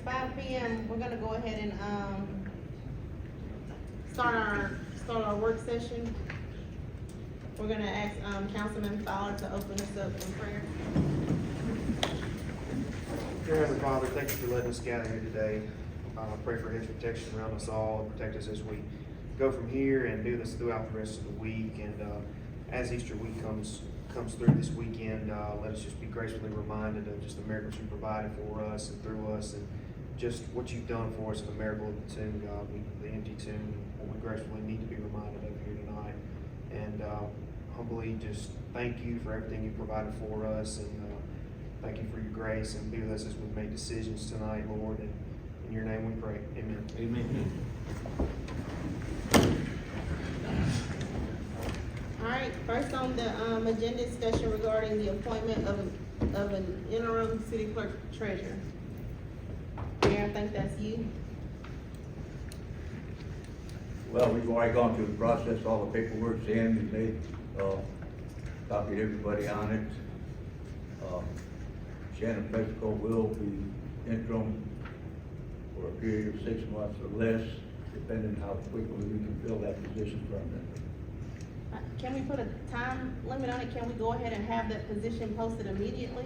5 p.m. We're gonna go ahead and, start our work session. We're gonna ask, Councilman Fowler to open us up in prayer. Dear Heavenly Father, thank you for letting us gather here today. Pray for His protection around us all and protect us as we go from here and do this throughout the rest of the week. And as Easter week comes through this weekend, let us just be gracefully reminded of just the miracles you provided for us and through us, and just what you've done for us in the miracle of the tomb, God, the empty tomb, what we gracefully need to be reminded of here tonight. And humbly just thank you for everything you provided for us, and thank you for your grace, and be with us as we make decisions tonight, Lord. And in your name we pray. Amen. Amen. All right, first on the agenda, discussion regarding the appointment of an interim city clerk treasurer. Mayor, I think that's you. Well, we've already gone through the process, all the paperwork's in, we made, copied everybody on it. Shannon Pesco will be interim for a period of 6 months or less, depending how quickly we can fill that position permanently. Can we put a time limit on it? Can we go ahead and have that position posted immediately?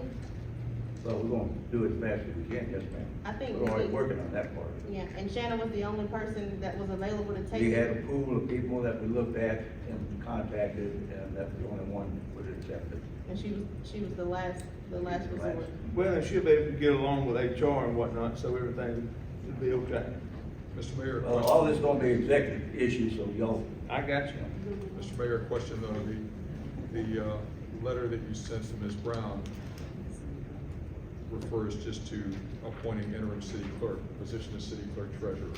So we're gonna do it as fast as we can, yes ma'am. I think We're we already need- working on that part of it. Yeah, and Shannon was the only person that was available to take We had a it. pool of people that we looked at and contacted, and that was the only one that would accept it. And she was the last resort. Well, and she'll be able to get along with HR and whatnot, so everything will be okay. Mr. Mayor, All this is gonna be executive issues, so y'all, I got you. Mr. Mayor, question though, the letter that you sent to Ms. Brown refers just to appointing interim city clerk, position of city clerk treasurer.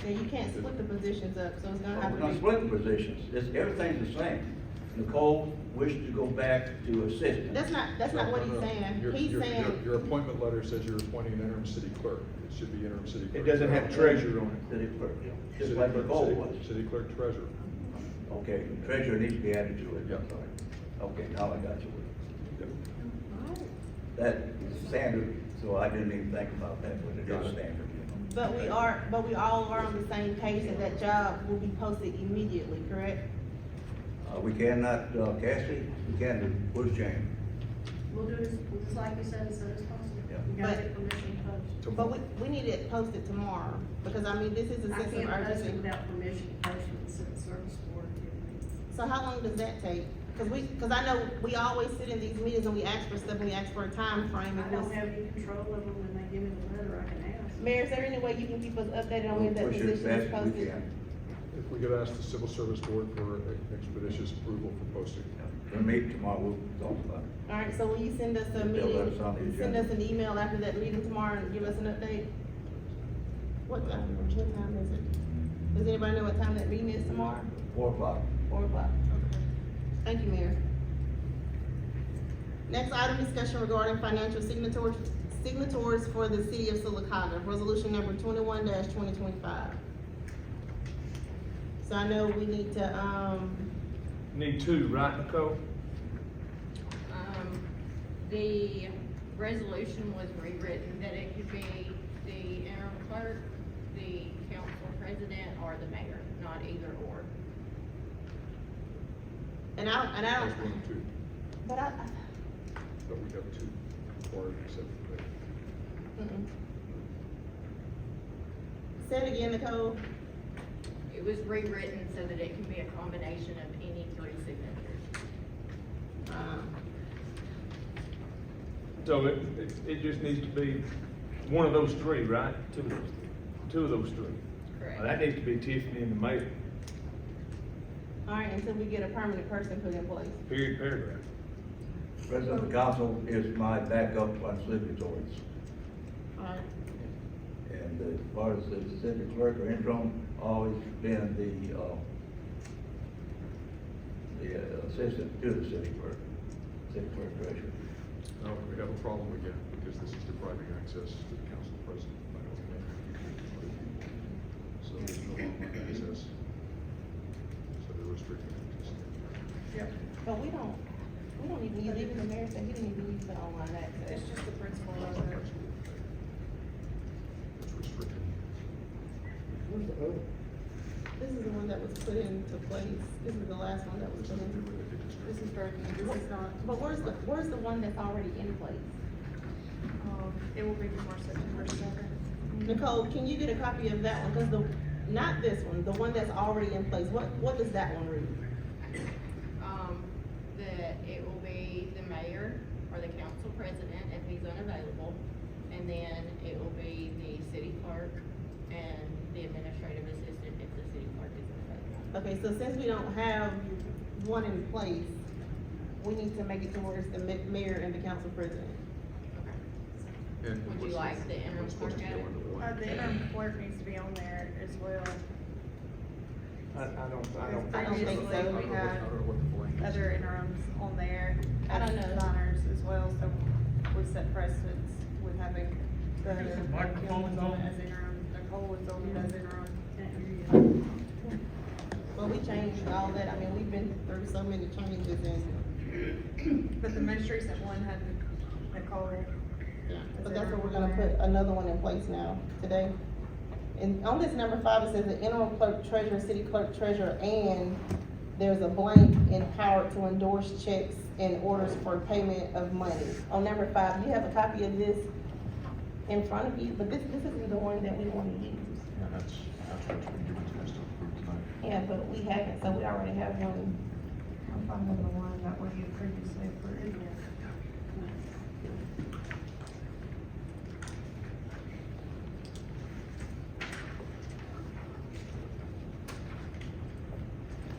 Yeah, you can't split the positions up, so it's gonna have we're to gonna be. split the positions, everything's the same. Nicole wished to go back to assistant. That's not what he's No, no. saying. Your- He's your- saying, Your appointment letter says you're appointing an interim city clerk. It should be interim city clerk. It doesn't have treasurer on it. City clerk, yeah. City Just like clerk- Nicole city- was. City clerk treasurer. Okay, treasurer needs to be added to it. Yeah. Okay, now I got you. Yep. That is standard, so I didn't even think about that, but it Got is it. standard. but we all are on the same page that job will be posted immediately, correct? We cannot, Cassie, we can do, where's Jane? We'll do it just like you said, as soon as possible. Yeah. You gotta get permission to post. But we need it posted tomorrow, because I mean, this is a I sense of can't post it urgency. without permission to post with the civil service board. So how long does that take? Cause I know we always sit in these meetings and we ask for stuff, and we ask for a time frame. I and don't what's- have any control over when they give me the letter, I can ask. Mayor, is there any way you can keep us updated on We'll when that push it as position is fast as we posted? can. If we could ask the civil service board for expeditious approval for posting. We'll meet tomorrow, we'll talk about it. All right, so will you send us a They'll let meeting, us on the send agenda. us an email after that meeting tomorrow and give us an update? What time is it? Does anybody know what time that meeting is tomorrow? 4 o'clock. 4 o'clock, okay. Thank you, Mayor. Next item, discussion regarding financial signatories for the city of Sylacauga, resolution number 21-2025. So I know we need to, Need two, right, Nicole? The resolution was rewritten that it could be the interim clerk, the council president, or the mayor, not either or. and I That's don't, one and two, but but we have two, or except for that. say it again, Nicole. It was rewritten so that it can be a combination of any three signatures. So it just needs to be one of those three, right? Two of those three. Correct. Well, that needs to be Tiffany and the mayor, All right, until we get a permanent person put in place. period, paragraph. President of the council is my backup on signatories. All right. And as far as the city clerk or interim, always been the assistant to the city clerk treasurer. No, we have a problem again, because this is depriving access to the council president. So there's no longer access. So they're restricting access. Yep. But we don't even use, even the mayor said he didn't even use the online access. It's just the principal of it. This is the one that was put into place. This is the last one that was put into. This is Berkeley, this is not, But where's the one that's already in place? it will be before September 2nd. Nicole, can you get a copy of that one? Cause not this one, the one that's already in place. What does that one read? That it will be the mayor or the council president if he's unavailable, and then it will be the city clerk and the administrative assistant if the city clerk is unavailable. Okay, so since we don't have one in place, we need to make it to where it's the mayor and the council president. And Would what's you like the interim what's supposed to clerk go added? into the blank? The interim clerk needs to be on there as well. I don't I don't think so. I don't know what the blank is. Other interims on there. I don't know. Designers as well, so we set precedents with having the microphone's on. as interim, Nicole is on as interim. Well, we changed all that. I mean, we've been through so many changes and, But the most recent one had Nicole. but that's what we're gonna put another one in place now, today. And on this number 5, it says the interim clerk treasurer, city clerk treasurer, and there's a blank empowered to endorse checks and orders for payment of money. On number 5, you have a copy of this in front of you, but this isn't the one that we wanna use. Yeah, that's what's been given to us to approve tonight. Yeah, but we haven't, so we already have one. I'm finding the one that we had previously approved.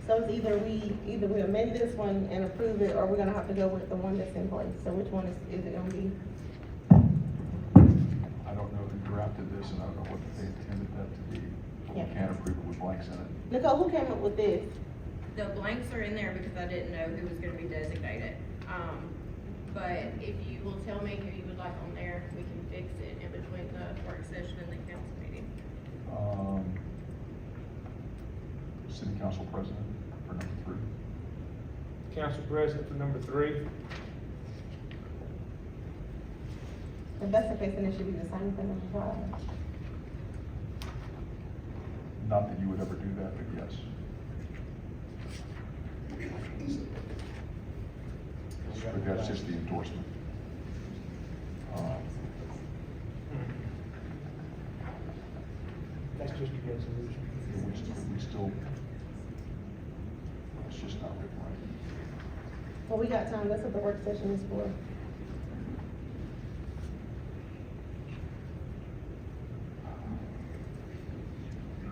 So it's either we amend this one and approve it, or we're gonna have to go with the one that's in place. So which one is it gonna be? I don't know who drafted this, and I don't know what they intended that to be. But Yeah. we can't approve it with blanks in it. Nicole, who came up with this? The blanks are in there because I didn't know who was gonna be designated. But if you will tell me who you would like on there, we can fix it in between the work session and the council meeting. City council president for number 3. Council president for number 3. If that's the case, then it should be the same thing as the 5. Not that you would ever do that, but yes. But that's just the endorsement. That's just a resolution. We still, it's just not written right. Well, we got time. That's what the work session is for.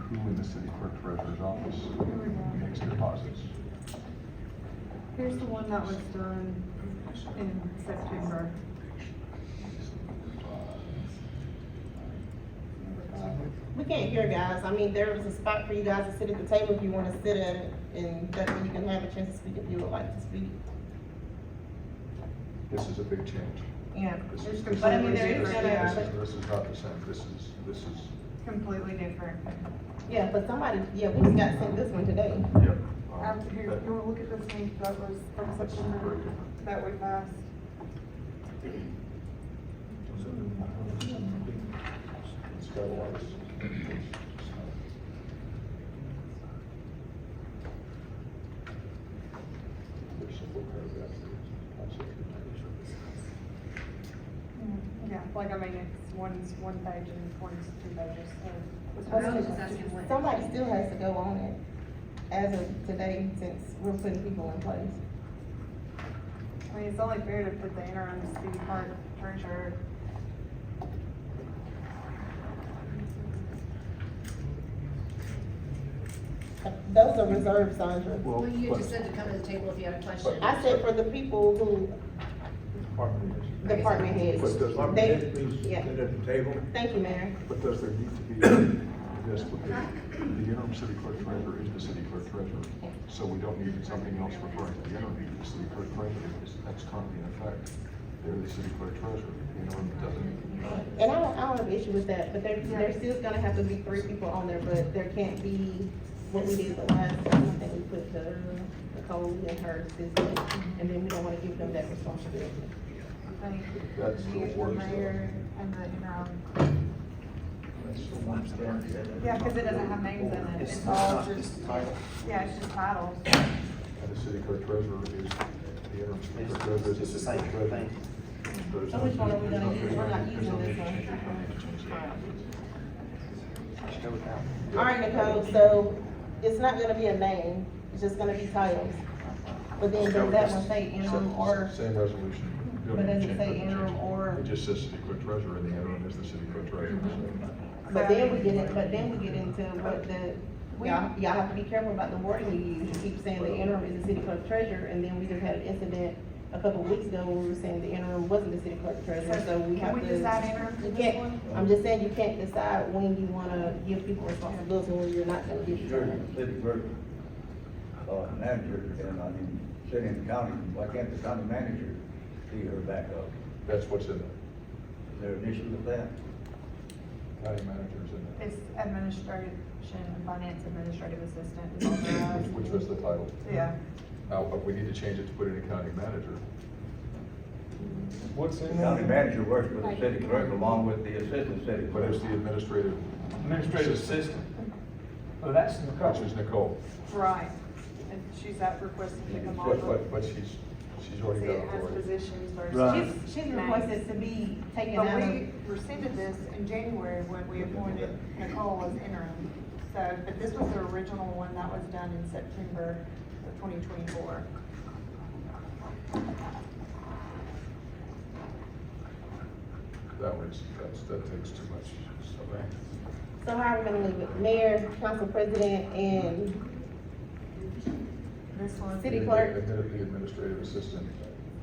Who in the city clerk treasurer's office makes deposits? Here's the one that was done in September. We can't hear, guys. I mean, there is a spot for you guys to sit at the table if you wanna sit at it, and that way you can have a chance to speak if you would like to speak. This is a big change. Yeah. This is- But I mean, there is This gonna, is not the same, this is, Completely different. yeah, but somebody, yeah, we just got sent this one today. yep. Here, you wanna look at this one that was from September that we passed? It's got a lot of. There's simple paragraph. Yeah, like, I mean, one's 1 page and one's 2 pages, so. Somebody still has to go on it as of today, since we're putting people in place. I mean, it's only fair to put the interim city clerk treasurer. Those are reserved, Sandra. Well, you just said to come to the table if you had a question. I said for the people who, department heads. But does our They- minute please yeah. sit at the table? Thank you, Mayor. But does there need to be, this, the interim city clerk treasurer is the city clerk treasurer. So we don't need something else referring to the interim, the city clerk treasurer is, that's currently in effect. They're the city clerk treasurer, the interim doesn't. And I don't have an issue with that, but there's still gonna have to be 3 people on there, but there can't be what we did the last time, I think we put the Nicole and her assistant, and then we don't wanna give them that responsibility. I think That's the the words, mayor and the interim. Yeah, cause it doesn't have names in it, it's all just, yeah, it's just titles. And the city clerk treasurer is, the interim city clerk treasurer is. It's the same thing. So which one are we gonna use? We're not using this one. All right, Nicole, so it's not gonna be a name, it's just gonna be titles. But then does that one say interim or, Same resolution. You don't but need does to it change say that. interim or? It just says city clerk treasurer, and the interim is the city clerk treasurer, But then we get into what y'all have to be careful about the wording you use. You keep saying the interim is the city clerk treasurer, and then we just had an incident a couple of weeks ago where we were saying the interim wasn't the city clerk treasurer, so we have to. Can we decide interim for You this can't, one? I'm just saying you can't decide when you wanna give people responsibility when you're not gonna give Sure, them. city clerk, manager, and I mean, city and county, why can't the county manager see her backup? That's what's in there. Is there an issue with that? County manager's in there. It's administration, finance administrative assistant is authorized. Which was the title. Yeah. But we need to change it to put in a county manager. What's The in county there? manager works with the city clerk along with the assistant city But clerk. it's the administrative. Administrative assistant. Oh, that's Nicole. Which is Nicole. Right, and she's at requesting to come But, over. but she's already See, got it has authority. positions versus. Right. She's requested to be taken But out of. we rescinded this in January when we appointed Nicole as interim. So, but this was the original one that was done in September of 2024. That takes too much. So how are we gonna leave it? Mayor, council president, and This one. City clerk. The administrative assistant,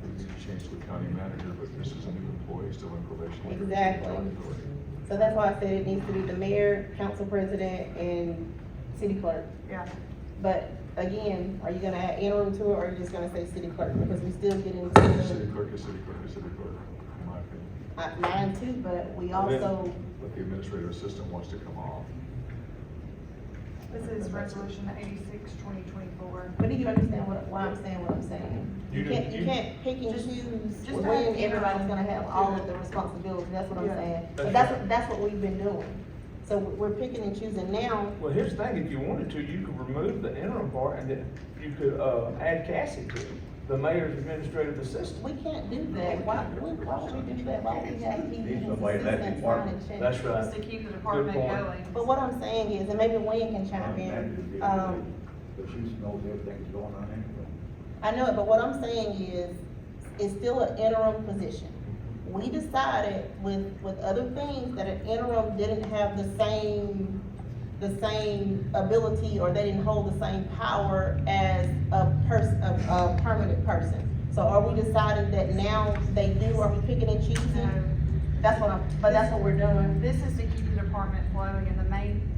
we need to change to a county manager, but this is a new employee still in probation. Exactly. So that's why I said it needs to be the mayor, council president, and city clerk. Yeah. But again, are you gonna add interim to it, or are you just gonna say city clerk? Because we still get into City clerk is city clerk is city clerk, in my opinion. mine too, but we also, But the administrative assistant wants to come off. This is resolution 86, 2024. but do you understand why I'm saying what I'm saying? You can't pick and choose just when have everybody's gonna have all of the responsibility, that's what I'm Yeah. saying. But That's that's what we've been doing. So we're picking and choosing now. Well, here's the thing, if you wanted to, you could remove the interim part and then you could, add Cassie to it, the mayor's administrative assistant. We can't do that. Why would we do that? Why would we have people Need as somebody in that assistants department. signing checks? That's right. Just to keep the department Good point. going. But what I'm saying is, and maybe Wayne can chime County manager would be in, a good- But she knows everything that's going on anyway. I know it, but what I'm saying is, it's still an interim position. We decided with other things that an interim didn't have the same ability, or they didn't hold the same power as a permanent person. So are we deciding that now they do, are we picking and choosing? No. That's what we're doing. This is to keep the department flowing, and the main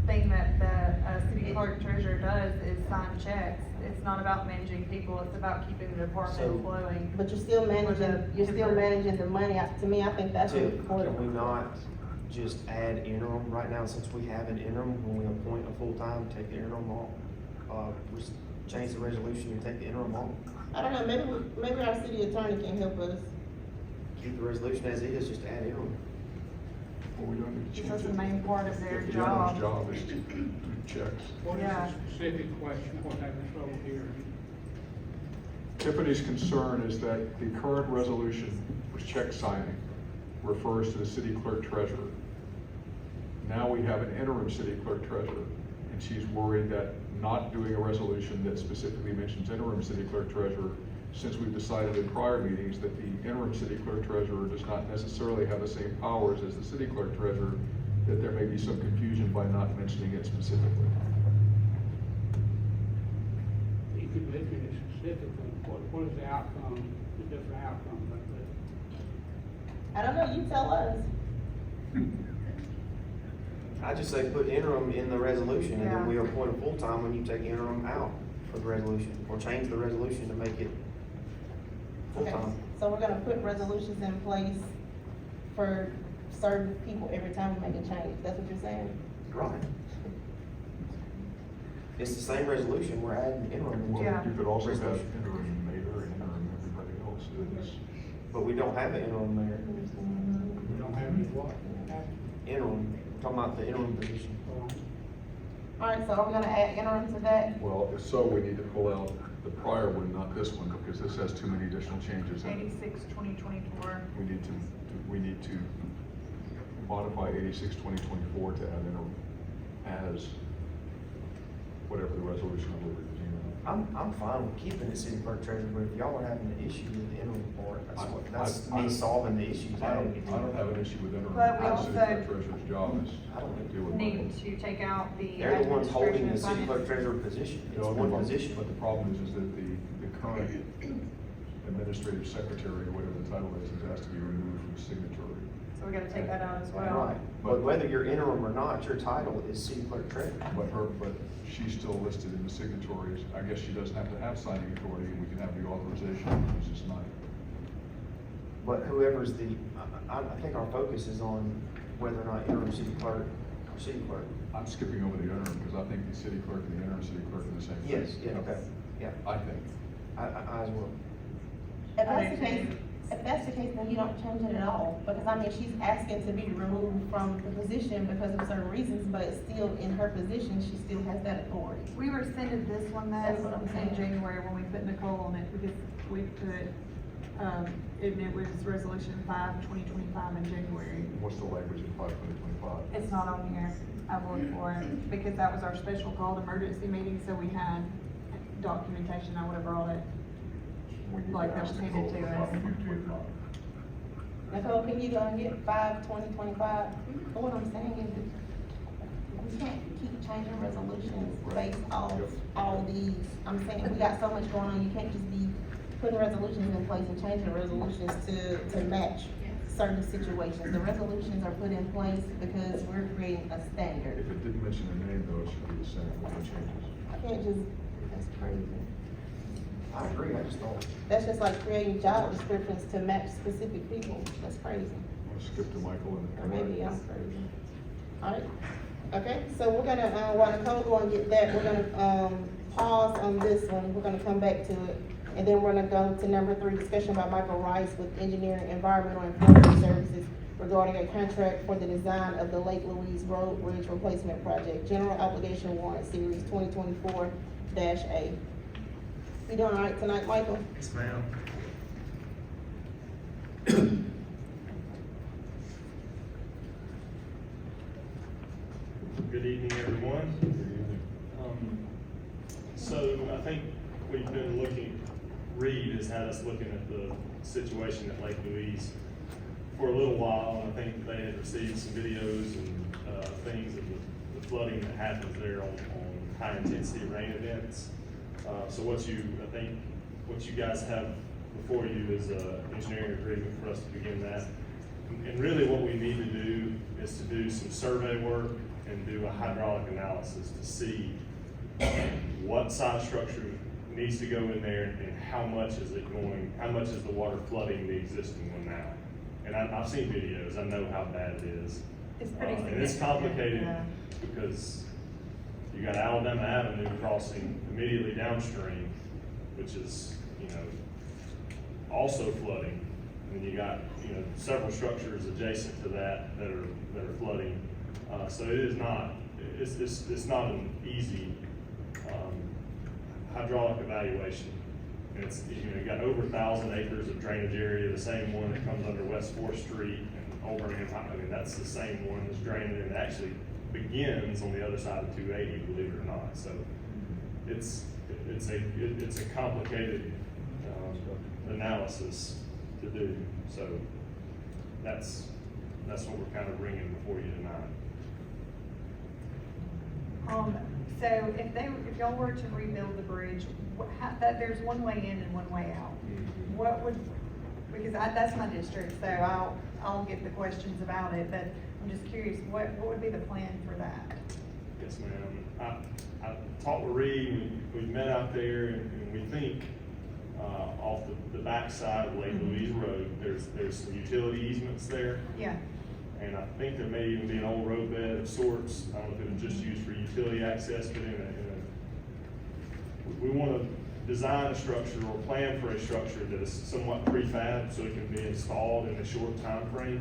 thing that the city clerk treasurer does is sign checks. It's not about managing people, it's about keeping the So- department flowing. But you're still managing the money. To me, I think that's Can important. we not just add interim right now, since we have an interim, when we appoint a full-time, take the interim off? Just change the resolution and take the interim off, I don't know, maybe our city attorney can help us. keep the resolution as is, just add interim. Well, we don't need to change That's it. the main part of their The interim's job. job is to do checks. What is Yeah. the specific question, what have this over here? Tiffany's concern is that the current resolution for check signing refers to the city clerk treasurer. Now we have an interim city clerk treasurer, and she's worried that not doing a resolution that specifically mentions interim city clerk treasurer, since we've decided in prior meetings that the interim city clerk treasurer does not necessarily have the same powers as the city clerk treasurer, that there may be some confusion by not mentioning it specifically. You could mention it specifically, what is the outcome, the different outcomes like that? I don't know, you tell us. I just say put interim in the resolution, and then Yeah. we appoint a full-time when you take interim out of the resolution, or change the resolution to make it Okay, full-time. so we're gonna put resolutions in place for certain people every time we make a change, that's what you're saying? Right. It's the same resolution, we're adding interim into Yeah. Well, you could also have resolution. interim mayor and interim everybody else. It is- But we don't have an interim mayor, We don't have any what? interim talking about the interim position. Alright, so are we gonna add interim to that? Well, if so, we need to pull out the prior one, not this one, because this has too many additional changes. 86/2024. We need to modify 86/2024 to add interim as whatever the resolution will be. I'm fine with keeping the city clerk treasurer, but if y'all are having an issue with the interim part, that's me solving the issues. I don't have an issue with interim. But we The city also clerk treasurer's job is I don't to deal with. Need to take out the. They're the ones holding the administration city and clerk finance. treasurer position. It's No, one but- position. But the problem is that the current administrative secretary, or whatever the title is asked to be removed from signatory. So we gotta take that out as well. Right, but whether you're interim or not, your title is city clerk treasurer. But she's still listed in the signatories. I guess she doesn't have to have signing authority, and we can have the authorization, it's just not. But whoever's I think our focus is on whether or not interim city clerk or city clerk. I'm skipping over the interim, because I think the city clerk and the interim city clerk are the same thing. Yes, yeah, okay, yeah, I think. I as well. If that's the case, then you don't change it at all, because I mean, she's asking to be removed from the position because of certain reasons, but still in her position, she still has that authority. We rescinded this one That's what though I'm in saying. January when we put Nicole on it because we put, and it was resolution 5/2025 in January. What's the language in 5/2025? It's not on here. I looked for it because that was our special called emergency meeting, so we had documentation. I would have brought it. We need Like to that ask was Nicole handed to for us. 5/2025. Nicole, can you go and get 5/2025? But what I'm saying is, that we can't keep changing resolutions based off all these. I'm saying, we got so much going on, you can't just be putting resolutions in place and changing resolutions to match certain situations. The resolutions are put in place because we're creating a standard. If it didn't mention the name, though, it should be the same with no changes. I can't just, that's crazy. I agree, I just don't. That's just like creating job descriptions to match specific people. That's crazy. We'll skip to Michael Or and. maybe I'm crazy. Alright, okay, so we're gonna, while Nicole go and get that, we're gonna, pause on this one, we're gonna come back to it. And then we're gonna go to number 3, discussion by Michael Rice with Engineering, Environmental, and Forestry Services regarding a contract for the design of the Lake Louise Road Bridge Replacement Project, General Obligation Warrant Series 2024-A. You doing alright tonight, Michael? Yes, ma'am. Good evening, everyone. So I think we've been looking, Reed has had us looking at the situation at Lake Louise for a little while. I think they had received some videos and things of the flooding that happens there on high intensity rain events. So what you guys have before you is an engineering agreement for us to begin that. And really what we need to do is to do some survey work and do a hydraulic analysis to see what size structure needs to go in there and how much is the water flooding the existing one now. And I've seen videos, I know how bad it is. It's pretty And it's significant, complicated yeah. because you got Alabama Avenue crossing immediately downstream, which is, also flooding. And you got, several structures adjacent to that are flooding. So it is not, it's not an easy, hydraulic evaluation. And it's, you got over 1,000 acres of drainage area, the same one that comes under West 4th Street and Oberham. I mean, that's the same one that's draining and actually begins on the other side of 280, believe it or not. So it's a complicated, analysis to do. So that's what we're kind of bringing before you tonight. So if y'all were to rebuild the bridge, there's one way in and one way out. What would, because that's my district, so I'll get the questions about it, but I'm just curious, what would be the plan for that? Yes, ma'am. I talked with Reed, we met out there, and we think, off the backside of Lake Louise Road, there's some utility easements there. Yeah. And I think there may even be an old roadbed of sorts. I don't know if it was just used for utility access, but we want to design a structure or plan for a structure that is somewhat prefab, so it can be installed in a short time frame.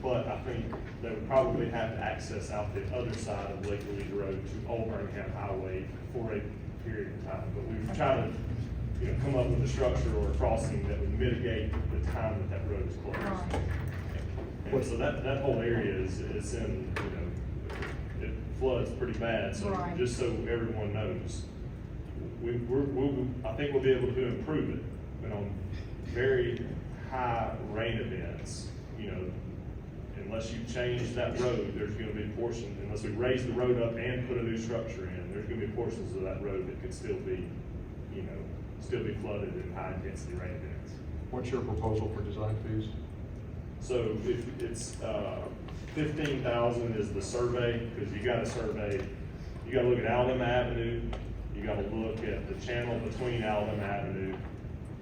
But I think they would probably have to access out the other side of Lake Louise Road to Old Birmingham Highway for a period of time. But we've tried to, come up with a structure or a crossing that would mitigate the time that that road is closed. And so that whole area is in, it floods pretty bad, so Right. just so everyone knows, I think we'll be able to improve it, but on very high rain events, unless you change that road, there's gonna be portions, unless we raise the road up and put a new structure in, there's gonna be portions of that road that could still be, still be flooded in high intensity rain events. What's your proposal for design fees? So if it's, 15,000 is the survey, because you gotta survey, you gotta look at Alabama Avenue, you gotta look at the channel between Alabama Avenue,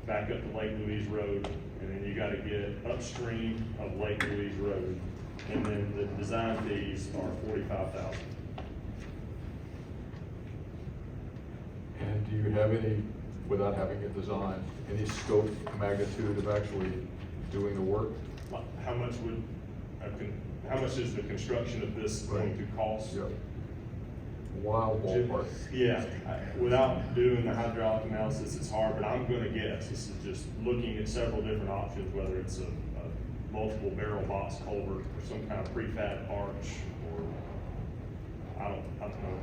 back up to Lake Louise Road, and then you gotta get upstream of Lake Louise Road, and then the design fees are 45,000. And do you have any, without having a design, any scope, magnitude of actually doing the work? How much is the construction of this going to cost? Yep. Wild ballpark. Yeah, without doing the hydraulic analysis, it's hard, but I'm gonna guess, this is just looking at several different options, whether it's a multiple barrel box culvert or some kind of prefab arch, or I don't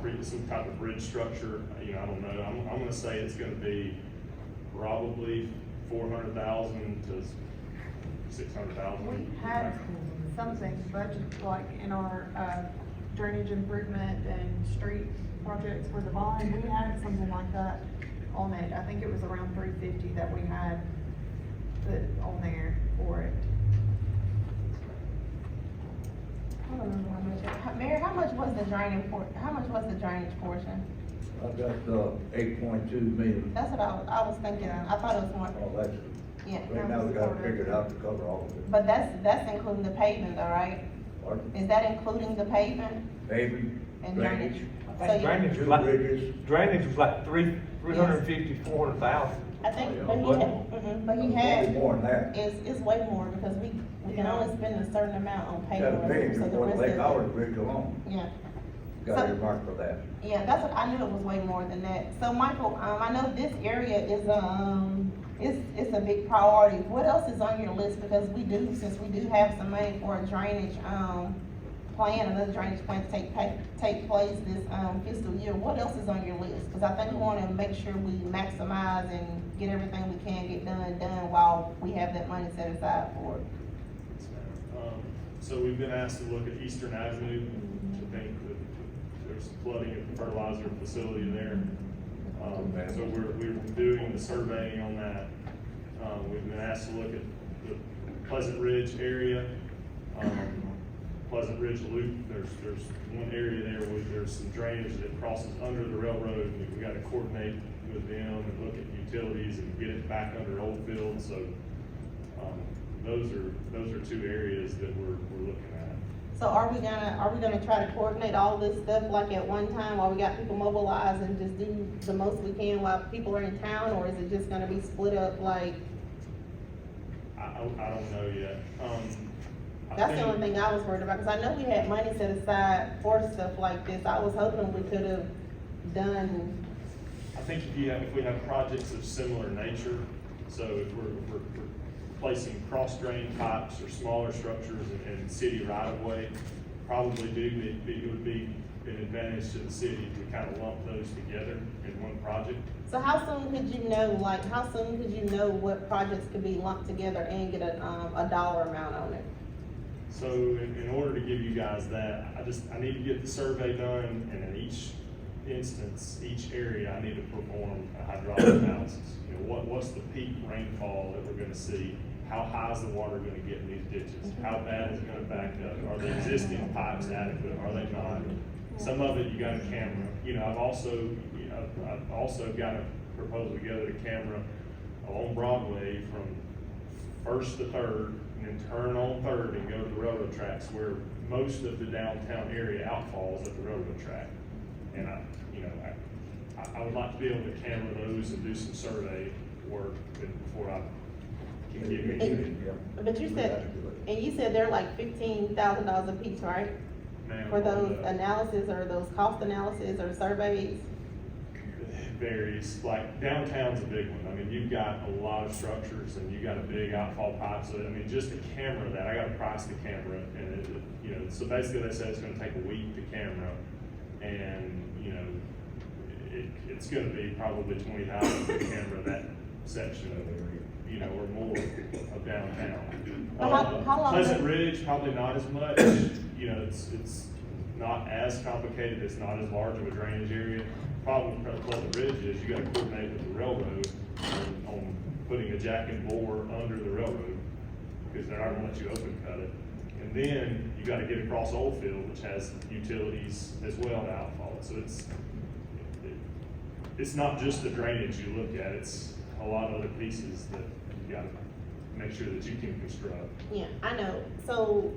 know, some type of bridge structure, I don't know. I'm gonna say it's gonna be probably 400,000 to 600,000. We had something budgeted like in our drainage improvement and street projects for the bond. We had something like that on it. I think it was around 350 that we had put on there for it. I don't remember how much. Mary, how much was the drainage portion? I've got, 8.2 million. That's what I was thinking. I thought it was more. Well, that's, Yeah. right now we gotta figure it out to cover all of it. But that's including the pavement though, right? Pardon? Is that including the pavement Paving, and drainage, drainage? I So think you- drainage two was like, bridges. drainage was like 350, 400,000. I think, Yeah, but he but- had, but he Probably had, more than that. it's way more because we can only spend a certain amount on Got pavement. a million so the before the rest Lake of it- Howard Bridge alone. Yeah. Got So- earmarked for that. Yeah, that's what, I knew it was way more than that. So Michael, I know this area is, it's a big priority. What else is on your list? Because since we do have some money for a drainage, plan, another drainage plan to take place this, fiscal year, what else is on your list? Cause I think we wanna make sure we maximize and get everything we can get done while we have that money set aside for it. So we've been asked to look at Eastern Avenue, I think that there's flooding at the fertilizer facility there. So we're doing the surveying on that. We've been asked to look at the Pleasant Ridge area, Pleasant Ridge Loop. There's one area there where there's some drainage that crosses under the railroad, and we gotta coordinate with them and look at utilities and get it back under Oldfield, so, those are two areas that we're looking at. So are we gonna try to coordinate all this stuff like at one time while we got people mobilized and just do the most we can while people are in town, or is it just gonna be split up like? I don't know yet. I That's the think- only thing I was worried about, cause I know we had money set aside for stuff like this. I was hoping we could have done, I think if we have projects of similar nature, so if we're placing cross drain pipes or smaller structures in city right of way, probably it would be an advantage to the city to kind of lump those together in one project. so how soon could you know what projects could be lumped together and get a dollar amount on it? So in order to give you guys that, I need to get the survey done, and in each instance, each area, I need to perform a hydraulic analysis. What's the peak rainfall that we're gonna see? How high is the water gonna get in these ditches? How bad is it gonna back up? Are the existing pipes adequate? Are they not? Some of it you got a camera. I've also got a proposal together to camera along Broadway from First to Third, and then turn on Third and go to the railroad tracks where most of the downtown area outfalls at the railroad track. And I would like to be able to camera those and do some survey work before I can give you. But you said, and you said they're like $15,000 a piece, right? Ma'am, For those on the- analysis or those cost analysis or surveys? It varies, like downtown's a big one, I mean, you've got a lot of structures and you got a big outfall pipe, so I mean, just to camera that, I gotta price the camera, and so basically they said it's gonna take a week to camera, and, it's gonna be probably 20,000 to camera that section of, or more of downtown. How long Pleasant does- Ridge, probably not as much, it's not as complicated, it's not as large of a drainage area. Problem with Pleasant Ridge is you gotta coordinate with the railroad on putting a jack and bore under the railroad, because they're not gonna let you open cut it. And then you gotta get across Oldfield, which has utilities as well to outfall it, so it's not just the drainage you look at, it's a lot of other pieces that you gotta make sure that you can construct. Yeah, I know. So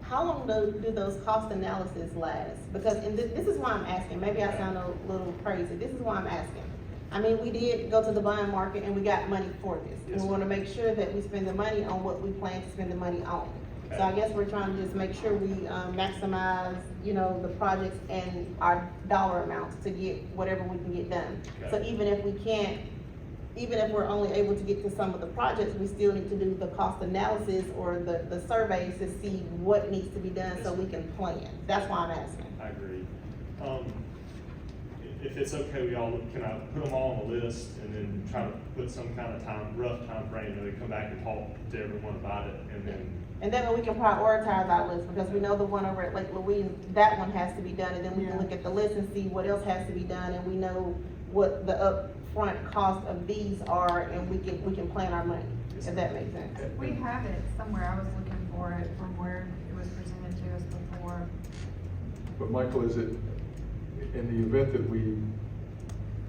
how long do those cost analysis last? Because, and this is why I'm asking, maybe I sound a little crazy, this is why I'm asking. I mean, we did go to the bond market and we got money for this. Yes, We wanna make sure that we spend the money on what we plan to spend the money on. So I guess we're trying to just make sure we maximize, the projects and our dollar amounts to get whatever we can get done. So Okay. even if we're only able to get to some of the projects, we still need to do the cost analysis or the surveys to see what needs to be done so we can plan. That's why I'm asking. I agree. If it's okay with y'all, can I put them all on the list and then try to put some kind of rough time frame, and then come back and talk to everyone about it, and then. And then we can prioritize our list, because we know the one over at Lake Louise, that one has to be done, and then we can look at the list and see what else has to be done, and we know what the upfront cost of these are, and we can plan our money, if that makes sense. We have it somewhere, I was looking for it from where it was presented to us before. But Michael, is it, in the event that we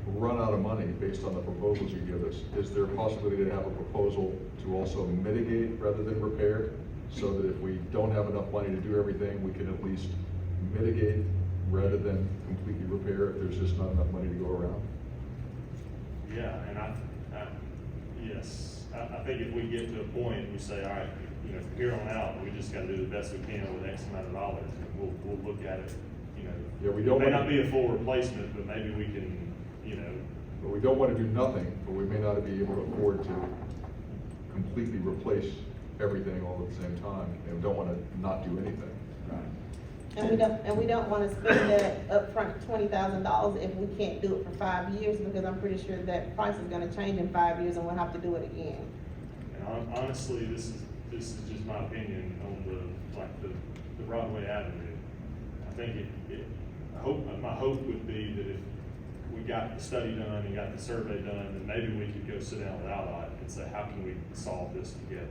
run out of money based on the proposals you give us, is there a possibility to have a proposal to also mitigate rather than repair? So that if we don't have enough money to do everything, we can at least mitigate rather than completely repair if there's just not enough money to go around? Yeah, and yes, I think if we get to a point and we say, all right, from here on out, we just gotta do the best we can with X amount of dollars, and we'll look at it, Yeah, we don't It may want not be a full replacement, but maybe we can, But we don't want to do nothing, but we may not be able to afford to completely replace everything all at the same time, and we don't want to not do anything. And we don't wanna spend that upfront $20,000 if we can't do it for 5 years, because I'm pretty sure that price is gonna change in 5 years and we'll have to do it again. and honestly, this is just my opinion on the Broadway Avenue. I think my hope would be that if we got the study done and got the survey done, then maybe we could go sit down with Allied and say, how can we solve this together?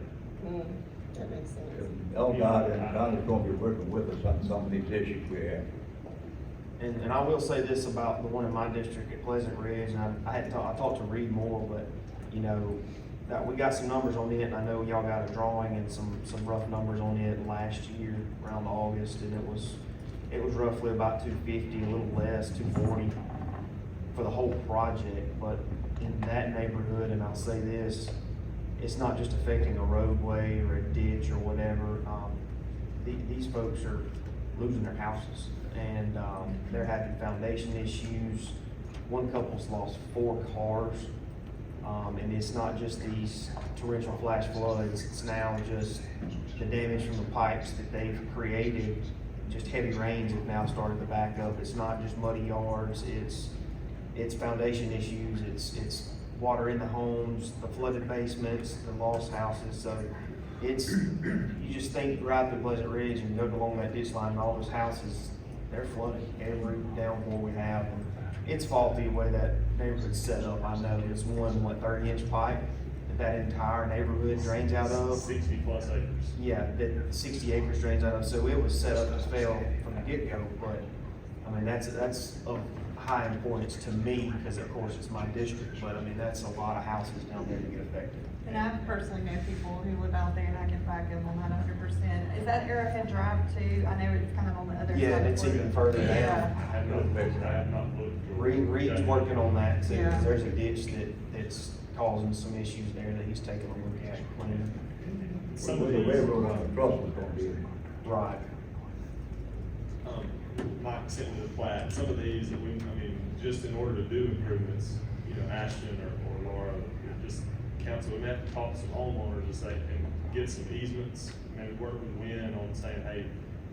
That makes sense. LDOT and Don is going to be working with us on some of these issues we have. And I will say this about the one in my district at Pleasant Ridge, and I talked to Reed more, but, that we got some numbers on it, and I know y'all got a drawing and some rough numbers on it last year around August, and it was roughly about 250, a little less, 240 for the whole project. But in that neighborhood, and I'll say this, it's not just affecting a roadway or a ditch or whatever. These folks are losing their houses, and they're having foundation issues. One couple's lost 4 cars, and it's not just these torrential flash floods, it's now just the damage from the pipes that they've created. Just heavy rains have now started to back up. It's not just muddy yards, it's foundation issues, it's water in the homes, the flooded basements, the lost houses. So you just think right through Pleasant Ridge and go along that ditch line, and all those houses, they're flooded every downpour we have. And it's faulty the way that neighborhood's set up. I know it's 30-inch pipe that entire neighborhood drains out of. 60 plus acres. Yeah, that 60 acres drains out of, so it was set up to fail from the get-go. But I mean, that's of high importance to me, because of course it's my district, but I mean, that's a lot of houses down there to get affected. And I personally know people who live out there, and I can back them on that 100%. Is that Arrowhead Drive too? I know it's kind of on the other side. Yeah, it's even further down. Yeah. I have not looked Reed's working on that too, Yeah. 'cause there's a ditch that's causing some issues there that he's taking a look at. Some With of the these, railroad on the truss is gonna be, Right. Mike sent me the plat, some of these that just in order to do improvements, Ashton or Laura, just council, we have to talk to some homeowners and say, and get some easements, maybe work with Wynn on saying, hey,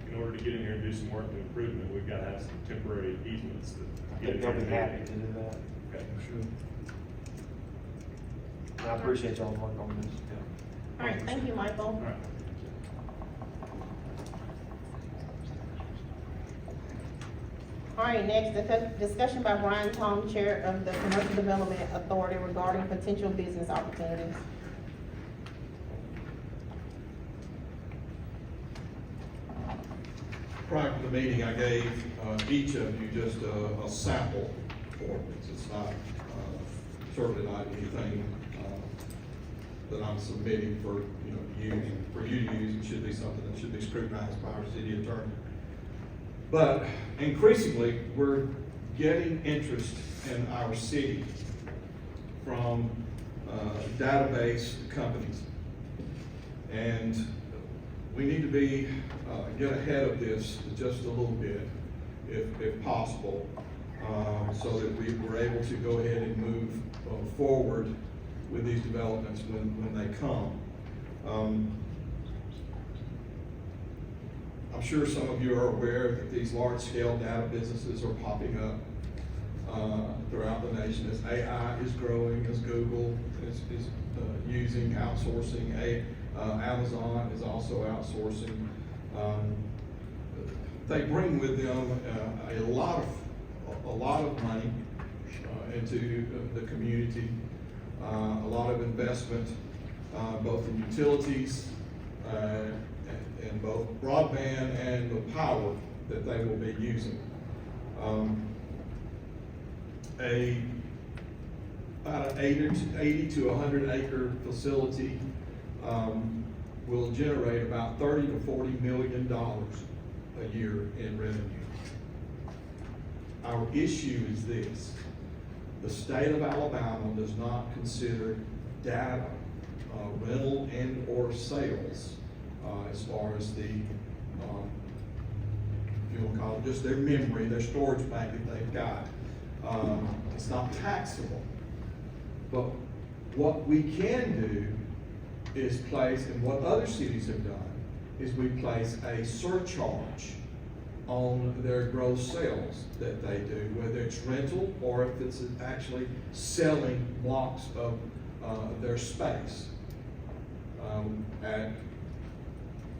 in order to get in here and do some work and improvement, we've gotta have some temporary easements I to get think in they'll here. be happy to do that. Okay. And I appreciate y'all's work on this. All right, thank you, Michael. All right. All right, next, discussion by Brian Tom, Chair of the Commercial Development Authority regarding potential business opportunities. Prior to the meeting, I gave each of you just a sample ordinance. It's not, certainly not anything that I'm submitting for, for you to use. It should be something that should be scrutinized by our city attorney. But increasingly, we're getting interest in our city from database companies. And we need to be, get ahead of this just a little bit, if possible, so that we're able to go ahead and move forward with these developments when they come. I'm sure some of you are aware that these large-scale data businesses are popping up throughout the nation as AI is growing, as Google is using outsourcing. Amazon is also outsourcing. They bring with them a lot of money into the community, a lot of investment, both in utilities and both broadband and the power that they will be using. About an 80 to 100 acre facility will generate about $30 to $40 million a year in revenue. Our issue is this: the state of Alabama does not consider data rental and or sales as far as the, if you want to call it just their memory, their storage bank that they've got. It's not taxable. But what we can do is place, and what other cities have done, is we place a surcharge on their gross sales that they do, whether it's rental or if it's actually selling blocks of their space. And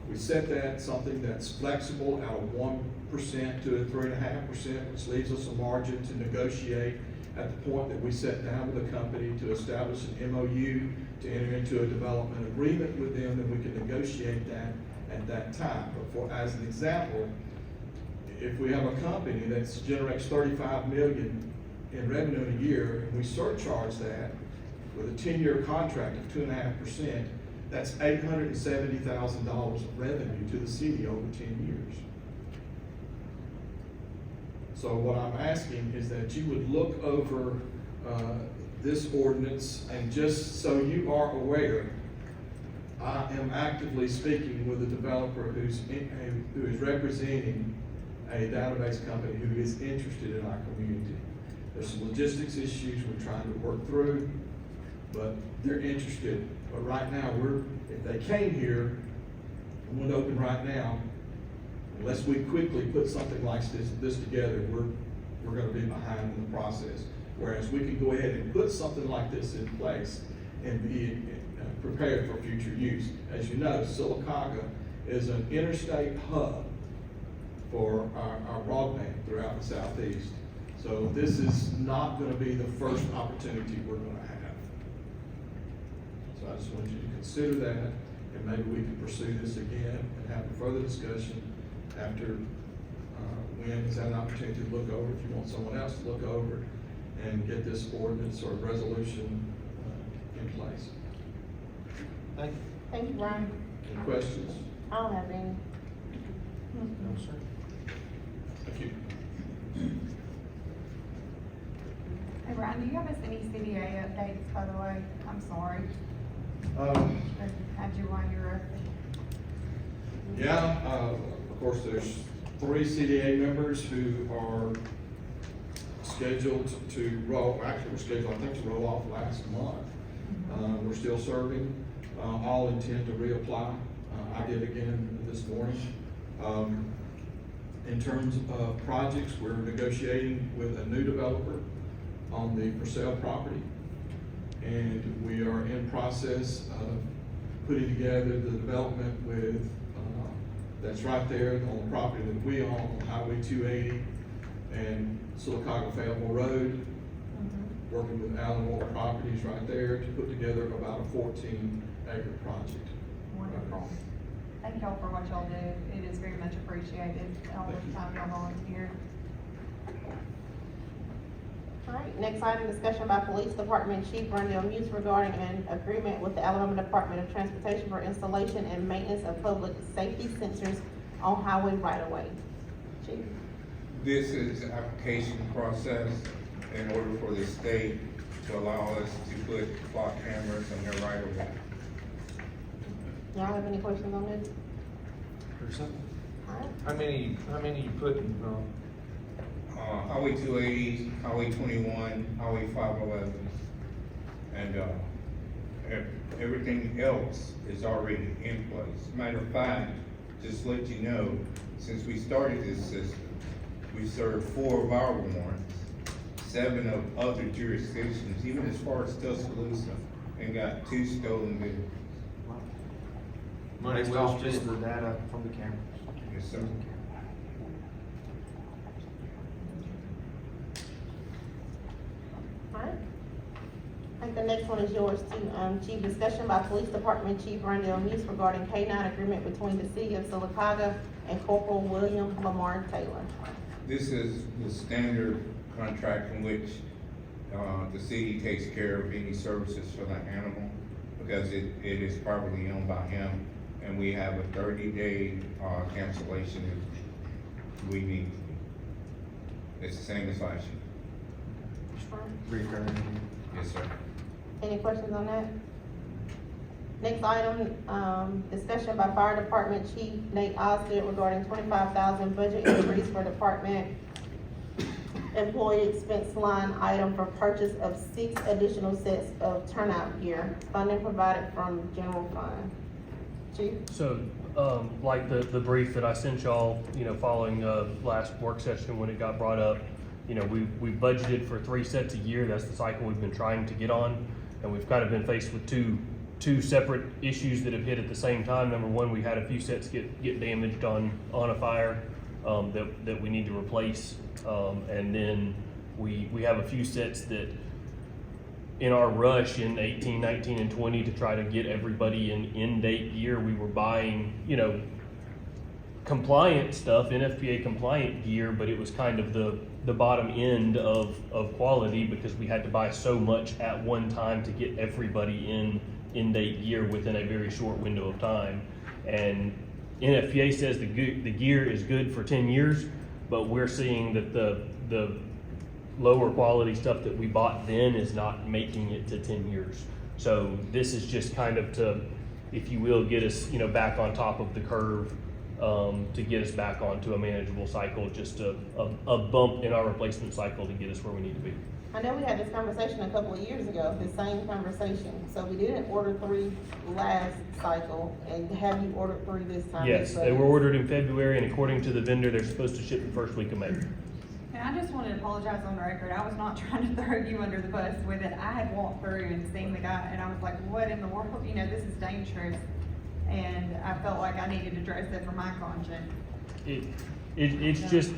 we set that something that's flexible out of 1% to 3.5%, which leaves us a margin to negotiate at the point that we sit down with a company to establish an MOU, to enter into a development agreement with them, and we can negotiate that at that time. But as an example, if we have a company that generates $35 million in revenue in a year, and we surcharge that with a 10-year contract of 2.5%, that's $870,000 of revenue to the city over 10 years. So what I'm asking is that you would look over this ordinance, and just so you are aware, I am actively speaking with a developer who is representing a database company who is interested in our community. There's some logistics issues we're trying to work through, but they're interested. But right now, if they came here and went open right now, unless we quickly put something like this together, we're going to be behind in the process. Whereas we can go ahead and put something like this in place and be prepared for future use. As you know, Sylacauga is an interstate hub for our broadband throughout the southeast. So this is not going to be the first opportunity we're going to have. So I just want you to consider that, and maybe we can pursue this again and have a further discussion after Wynn has had an opportunity to look over, if you want someone else to look over it, and get this ordinance or resolution in place. Thank you. Thank you, Brian. Any questions? I don't have any. No, sir. Thank you. Brian, do you have us any CDA updates, by the way? I'm sorry, had you while you were up there. Yeah, of course, there's 3 CDA members who are scheduled to roll, actually, we're scheduled, I think, to roll off last month. We're still serving, all intend to reapply. I did again this morning. In terms of projects, we're negotiating with a new developer on the for sale property. And we are in process of putting together the development with, that's right there on the property that we own on Highway 280 and Sylacauga Fayetteville Road. Working with Allen Oil Properties right there to put together about a 14-acre project. Wonderful. Thank y'all for what y'all do. It is very much appreciated, all the time y'all volunteer. All right, next item, discussion by Police Department Chief Rondell Muse regarding an agreement with the Alabama Department of Transportation for installation and maintenance of public safety sensors on highway right-of-way. Chief? This is an application process in order for the state to allow us to put clock cameras on their right of way. Y'all have any questions on this? Or something. All right. How many you putting, Highway 280, Highway 21, Highway 511, and everything else is already in place. Matter of fact, just to let you know, since we started this system, we served 4 of our warrants, 7 of other jurisdictions, even as far as Tuscaloosa, and got 2 stolen vehicles. money Based well off just spent? the data from the cameras. Yes, sir. All right. I think the next one is yours too, Chief. Discussion by Police Department Chief Rondell Muse regarding K-9 agreement between the city of Sylacauga and Corporal William Lamar Taylor. This is the standard contract in which the city takes care of any services for the animal because it is properly owned by him, and we have a 30-day cancellation if we need. It's the same as last year. Recurring. Yes, sir. Any questions on that? Next item, discussion by Fire Department Chief Nate Osgood regarding $25,000 budget increase for department employee expense line item for purchase of 6 additional sets of turnout gear. Funding provided from general fund. Chief? So, like the brief that I sent y'all, following last work session when it got brought up, we budgeted for 3 sets a year. That's the cycle we've been trying to get on, and we've kind of been faced with two separate issues that have hit at the same time. Number one, we had a few sets get damaged on a fire that we need to replace, and then we have a few sets that, in our rush in 18, 19, and 20 to try to get everybody in date gear, we were buying, compliant stuff, NFPA compliant gear, but it was kind of the bottom end of quality because we had to buy so much at one time to get everybody in date gear within a very short window of time. And NFPA says the gear is good for 10 years, but we're seeing that the lower quality stuff that we bought then is not making it to 10 years. So this is just kind of to, if you will, get us, back on top of the curve, to get us back onto a manageable cycle, just a bump in our replacement cycle to get us where we need to be. I know we had this conversation a couple of years ago, the same conversation. So we didn't order 3 last cycle, and have you ordered 3 this time? Yes, they were ordered in February, and according to the vendor, they're supposed to ship the first week of May. And I just wanted to apologize on the record. I was not trying to throw you under the bus with it. I had walked through and seen the guy, and I was like, what in the world? This is dangerous. And I felt like I needed to address it for my conscience. It's just,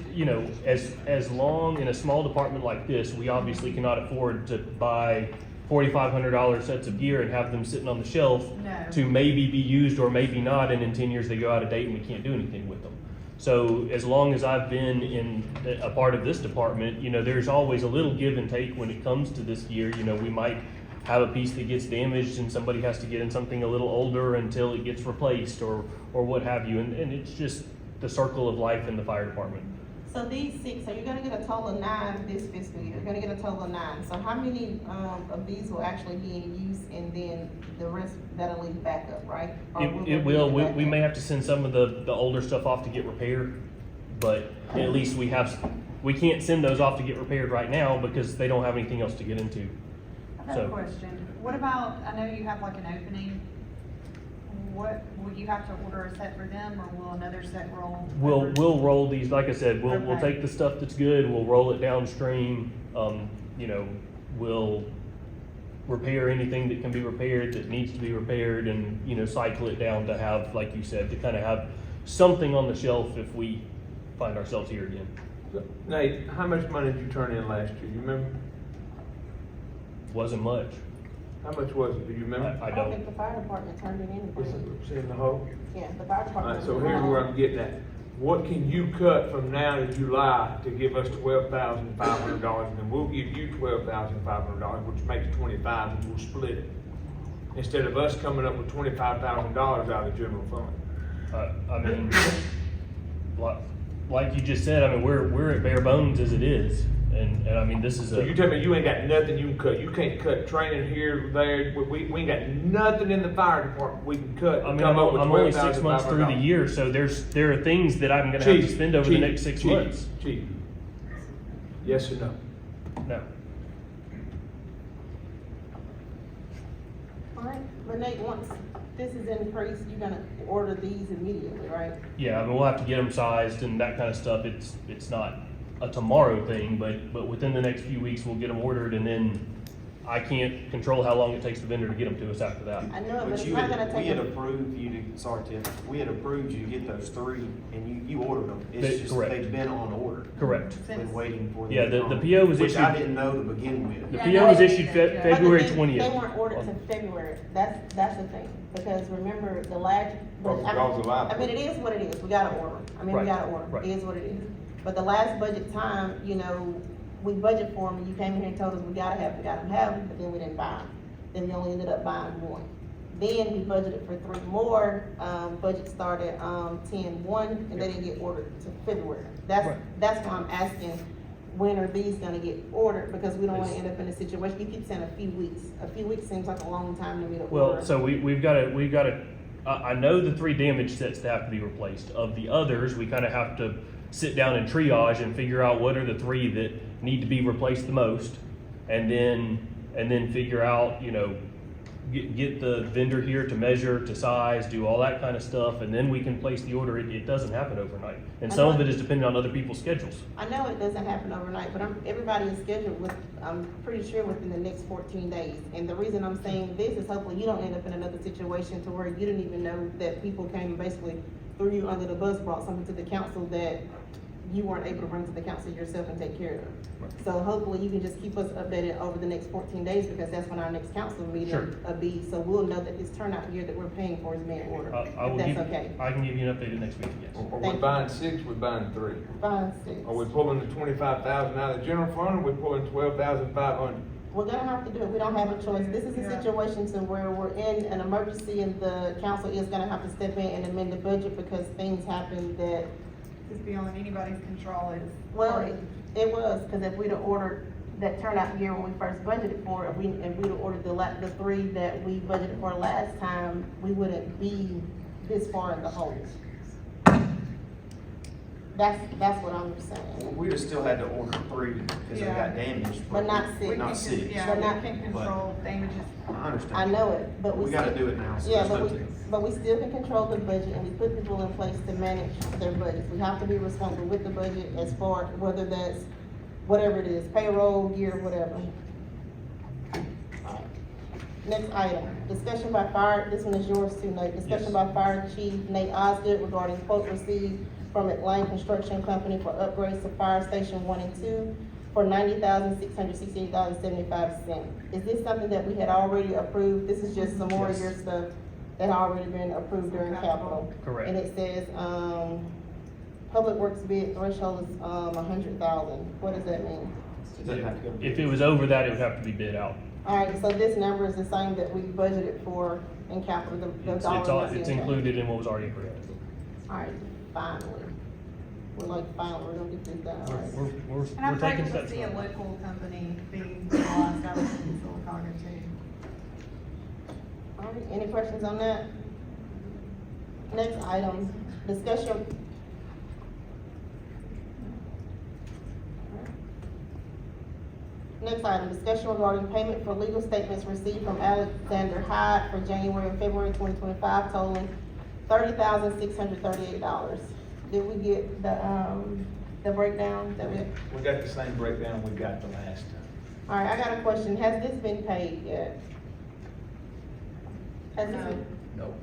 as long in a small department like this, we obviously cannot afford to buy $4,500 sets of gear and have them sitting on the shelf No. to maybe be used or maybe not, and in 10 years they go out of date and we can't do anything with them. So as long as I've been in a part of this department, there's always a little give and take when it comes to this gear. We might have a piece that gets damaged and somebody has to get in something a little older until it gets replaced or what have you. And it's just the circle of life in the fire department. So these 6, so you're gonna get a total of 9 this fiscal year, you're gonna get a total of 9. So how many, of these will actually be in use and then the rest that'll leave back up, right? Or It will, leave it we back may up? have to send some of the older stuff off to get repaired, but at least we can't send those off to get repaired right now because they don't have anything else to get into. I've got So- a question. What about, I know you have like an opening. What, will you have to order a set for them or will another set roll? We'll roll these, like I said, we'll Okay. take the stuff that's good, we'll roll it downstream, you know, we'll repair anything that can be repaired, that needs to be repaired, and, you know, cycle it down to have, like you said, to kind of have something on the shelf if we find ourselves here again. Nate, how much money did you turn in last year? You remember? Wasn't much. How much was it? Do you remember? I I don't don't. think the fire department turned in anything. It's in the hole? Yeah, the fire All department. right, so here's where I'm getting at. What can you cut from now to July to give us $12,500, and then we'll give you $12,500, which makes 25, and we'll split it. Instead of us coming up with $25,000 out of the general fund. I mean, like you just said, I mean, we're at bare bones as it is, and I mean, this is So you tell me you ain't got nothing you can cut. You can't cut training here, there. We ain't got nothing in the fire department we can cut. I to mean, come up with I'm only 6 months through the $12,500. year, so there are things that I'm gonna have to spend over the next 6 months. Chief, yes or no? No. Alright, but Nate, once this is increased, you're gonna order these immediately, right? Yeah, I mean, we'll have to get them sized and that kind of stuff. It's not a tomorrow thing, but within the next few weeks, we'll get them ordered, and then I can't control how long it takes the vendor to get them to us after that. I know it, but But it's you not had, gonna we had take. approved you to, sorry Tim, we had approved you to get those 3 and you ordered them. They- It's just, correct. they've been on order. Correct. Been waiting for them. Yeah, to the come, PO was which I issued- didn't know to begin with. The Yeah, PO no, was I issued did that, yeah. But the February thing- 20th. They weren't ordered to February, that's the thing, because remember, the last. Well, because of life. I mean, it is what it is, we gotta order, I mean, we Right, gotta order, right. it is what it is. But the last budget time, you know, we budget for them, and you came in here and told us we gotta have them, but then we didn't buy them. Then we only ended up buying 1. Then we budgeted for 3 more, budget started, 10/1, and they didn't get ordered to February. Right. That's why I'm asking, when are these gonna get ordered, because we don't wanna end up in a situation, you keep saying a few weeks seems like a long time to me to order. Well, so we've got to, I know the 3 damage sets that have to be replaced. Of the others, we kind of have to sit down and triage and figure out what are the 3 that need to be replaced the most. And then figure out, you know, get the vendor here to measure, to size, do all that kind of stuff, and then we can place the order. It doesn't happen overnight. And some of it is dependent on other people's schedules. I know it doesn't happen overnight, but everybody is scheduled with, I'm pretty sure within the next 14 days. And the reason I'm saying this is hopefully you don't end up in another situation to where you didn't even know that people came and basically threw you under the bus, brought something to the council that you weren't able to bring to the council yourself and take care of. So hopefully you can just keep us updated over the next 14 days, because that's when our next council meeting Sure. will be, so we'll know that this turnout gear that we're paying for is being ordered, I will if give, that's okay. I can give you an update next week, yes. Are Thank we you. buying 6, we're buying 3? 5, 6. Are we pulling the 25,000 out of the general fund, or we pulling 12,500? We're gonna have to do it, we don't have a choice. This is a Yeah. situation to where we're in an emergency and the council is gonna have to step in and amend the budget because things happen that, It's beyond anybody's control, it's. well, it was, cause if we'd have ordered that turnout gear when we first budgeted for it, if we'd have ordered the 3 that we budgeted for last time, we wouldn't be this far in the hole. That's what I'm saying. We'd have still had to order 3 because they Yeah. got damaged. But not We 6. can Not con- 6. Yeah, But we not- can control damages. I understand. I know it, but We gotta do it now, so Yeah, there's no but we still can control the budget, and we put people in place to manage their budgets. We have to be responsible with the budget as far, whether that's, whatever it is, payroll, gear, whatever. Next item, discussion by fire, this one is yours too, Nate. Discussion by Fire Chief Nate Osgood regarding quote received from Atlanta Construction Company for upgrades to Fire Station 1 and 2 for $90,668.75. Is this something that we had already approved? This is just some more of your stuff that had already been approved during capital. Correct. And it says, Public Works bid threshold is, 100,000. What does that mean? Doesn't have to go. If it was over that, it would have to be bid out. Alright, so this number is the same that we budgeted for in capital, the It's dollar. all, that's it's in there. included in what was already approved. Alright, finally. we're like, fine, we're gonna get this done, all right? We're And I'm taking grateful to steps. see a local company being utilized out of Sylacauga too. All right, any questions on that? Next item, discussion. Next item, discussion regarding payment for legal statements received from Alexander Hyde for January and February 2025 totaling $30,638. Did we get the breakdown that we? We got the same breakdown we got the last time. All right, I got a question. Has this been paid yet? Has this been? No.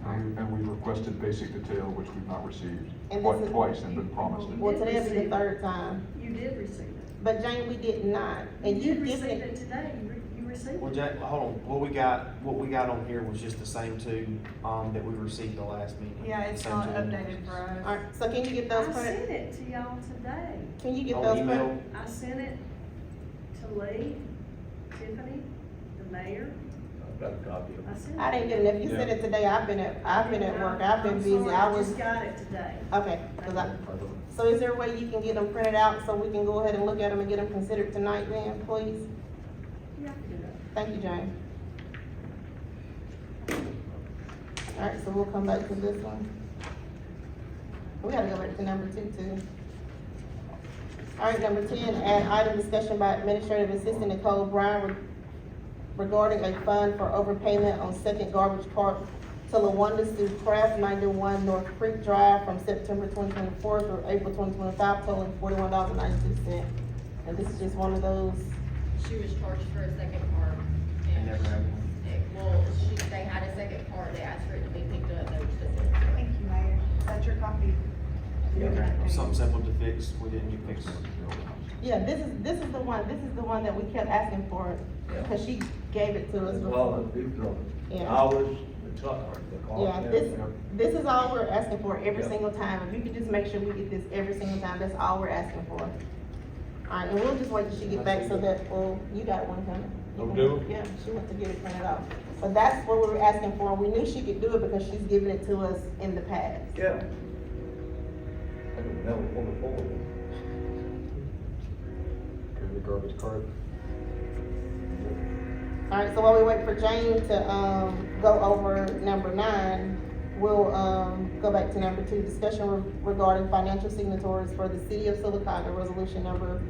And we requested basic detail, which we've not received And this is- twice and been promised it. Well, today will be the third time. You did receive it. But Jane, we did not. And You you've did given receive it it. today, you received Well, it. Jack, hold on, what we got on here was just the same two, that we received the last meeting. Yeah, it's Same not two updated invoices. for us. All right, so can you get those I printed? sent it to y'all today. Can you get On those email? printed? I sent it to Lee, Tiffany, the mayor. I've got a copy of it. I sent it. I didn't get it. If you sent it today, I've been at work. I've been I'm busy. sorry, I I was, just got it today. okay. So is there a way you can get them printed out so we can go ahead and look at them and get them considered tonight then, please? Yeah, I can do that. Thank you, Jane. All right, so we'll come back to this one. We gotta go back to number 2 too. All right, number 10, add item discussion by Administrative Assistant Nicole Brown regarding a fund for overpayment on second garbage cart to LaWanda Sue Craft, 91 North Creek Drive from September 2024 through April 2025, totaling $41.92. And this is just one of those. She was charged for a second part. And never had one. Well, they had a second part, they asked for it to be picked up, they just didn't. Thank you, Mayor. That's your copy. Something simple to fix, we didn't get fixed. Yeah, this is the one that we kept asking for, because she gave it to us It's all before. the big Yeah. hours, the cost. Yeah, this is all we're asking for every Yeah. single time. If you could just make sure we get this every single time, that's all we're asking for. All right, and we'll just wait till she get back so that, well, you got one coming. Oh, do we? Yeah, she wants to get it printed off. But that's what we were asking for. We knew she could do it because she's given it to us in the past. Yeah. I don't know, before. Okay, the garbage cart. All right, so while we wait for Jane to, go over number 9, we'll, go back to number 2, discussion regarding financial signatories for the City of Sylacauga, resolution number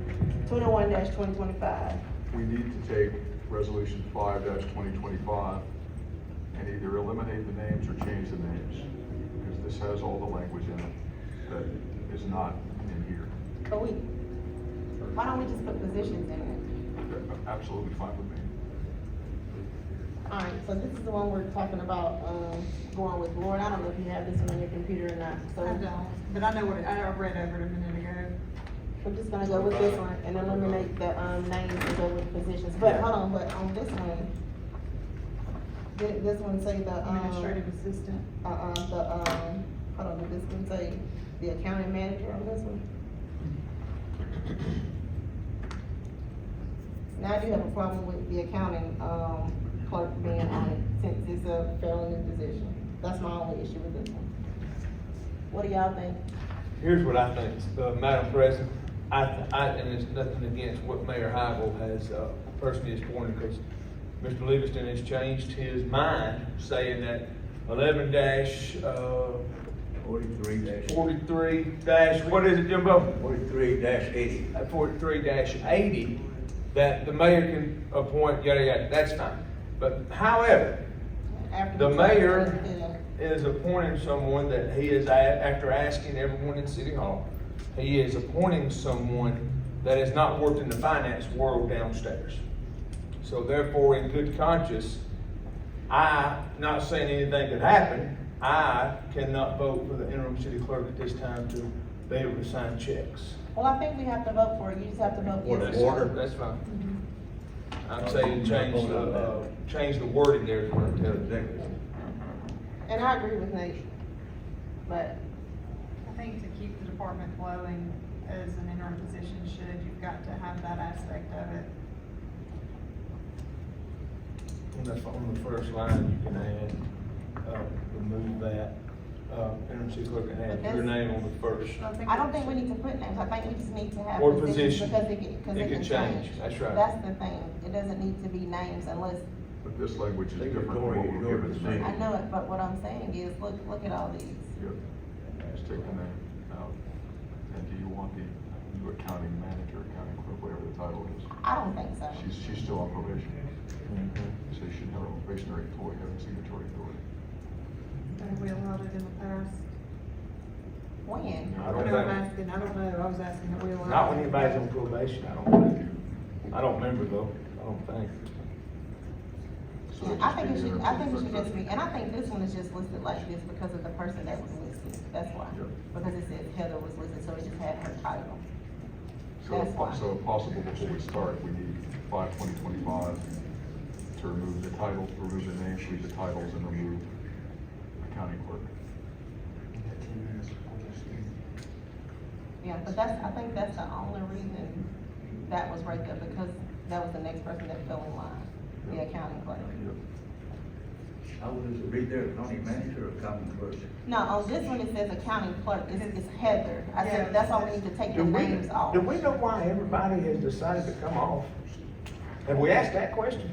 201-2025. We need to take resolution 5-2025 and either eliminate the names or change the names, because this has all the language in it that is not in here. But why don't we just put positions in it? Absolutely fine with me. All right, so this is the one we're talking about, going with. Lauren, I don't know if you have this one on your computer or not, so. I don't, but I know I read over it a minute ago. We're just gonna go with this one and eliminate the, names and go with positions. But hold on, but on this one, this one say the, Administrative assistant. hold on, did this one say the accounting manager on this one? Now I do have a problem with the accounting, clerk being on it, since it's a fairly new position. That's my only issue with this one. What do y'all think? Here's what I think, Madam President, and it's nothing against what Mayor Hybel has, personally has pointed, because Mr. Livingston has changed his mind, saying that 11 43 what is it, Jimbo? 43-80. 43-80, that the mayor can appoint, yada, yada, that's fine. But however, After the we- mayor Yeah. is appointing someone that he is, after asking everyone in City Hall, he is appointing someone that has not worked in the finance world downstairs. So therefore, in good conscience, not saying anything could happen, I cannot vote for the interim city clerk at this time to be able to sign checks. Well, I think we have to vote for it. You just have to vote yes. Order. That's fine. I'm saying change the wording there to what it tells you. And I agree with Nate, but I think to keep the department flowing as an interim position you've got to have that aspect of it. On the first line, you can add, remove that, interim city clerk and But have that's- your name on the first. I don't think we need to put names, I think we just need to have Or positions position. because it can change. That's right. That's the thing, it doesn't need to be names unless, But this language is They different from ignore what it, we're ignore given the today. name. I know it, but what I'm saying is, look at all these. Yep. Just take the name out. And do you want the new accounting manager, accounting clerk, whatever the title is? I don't think so. She's still on probation. So you should have a probationary employee having signatory authority. Have we allowed it in the past? When? I don't No, I'm think, asking, I don't know, I was asking, have we allowed? not when anybody's on probation, I don't think. I don't remember though, I don't think. So Yeah, it'd I just think be it should, interim I think it city should clerk just be, and I think this one is just listed like this because of the person that was listed, that's why. Yep. Because it says Heather was listed, so it just had her title. So, That's why. so if possible, before we start, we need 5/2025 to remove the titles, remove the names, leave the titles, and remove accounting clerk. Yeah, but that's, I think that's the only reason that was right there, because that was the next person that fell in line, the Yep. accounting clerk. Yep. I would read there, county manager or county clerk. No, on this one, it says accounting clerk, it's Heather. I Yeah. said, that's why we need to take the names off. Do we know why everybody has decided to come off? Have we asked that question?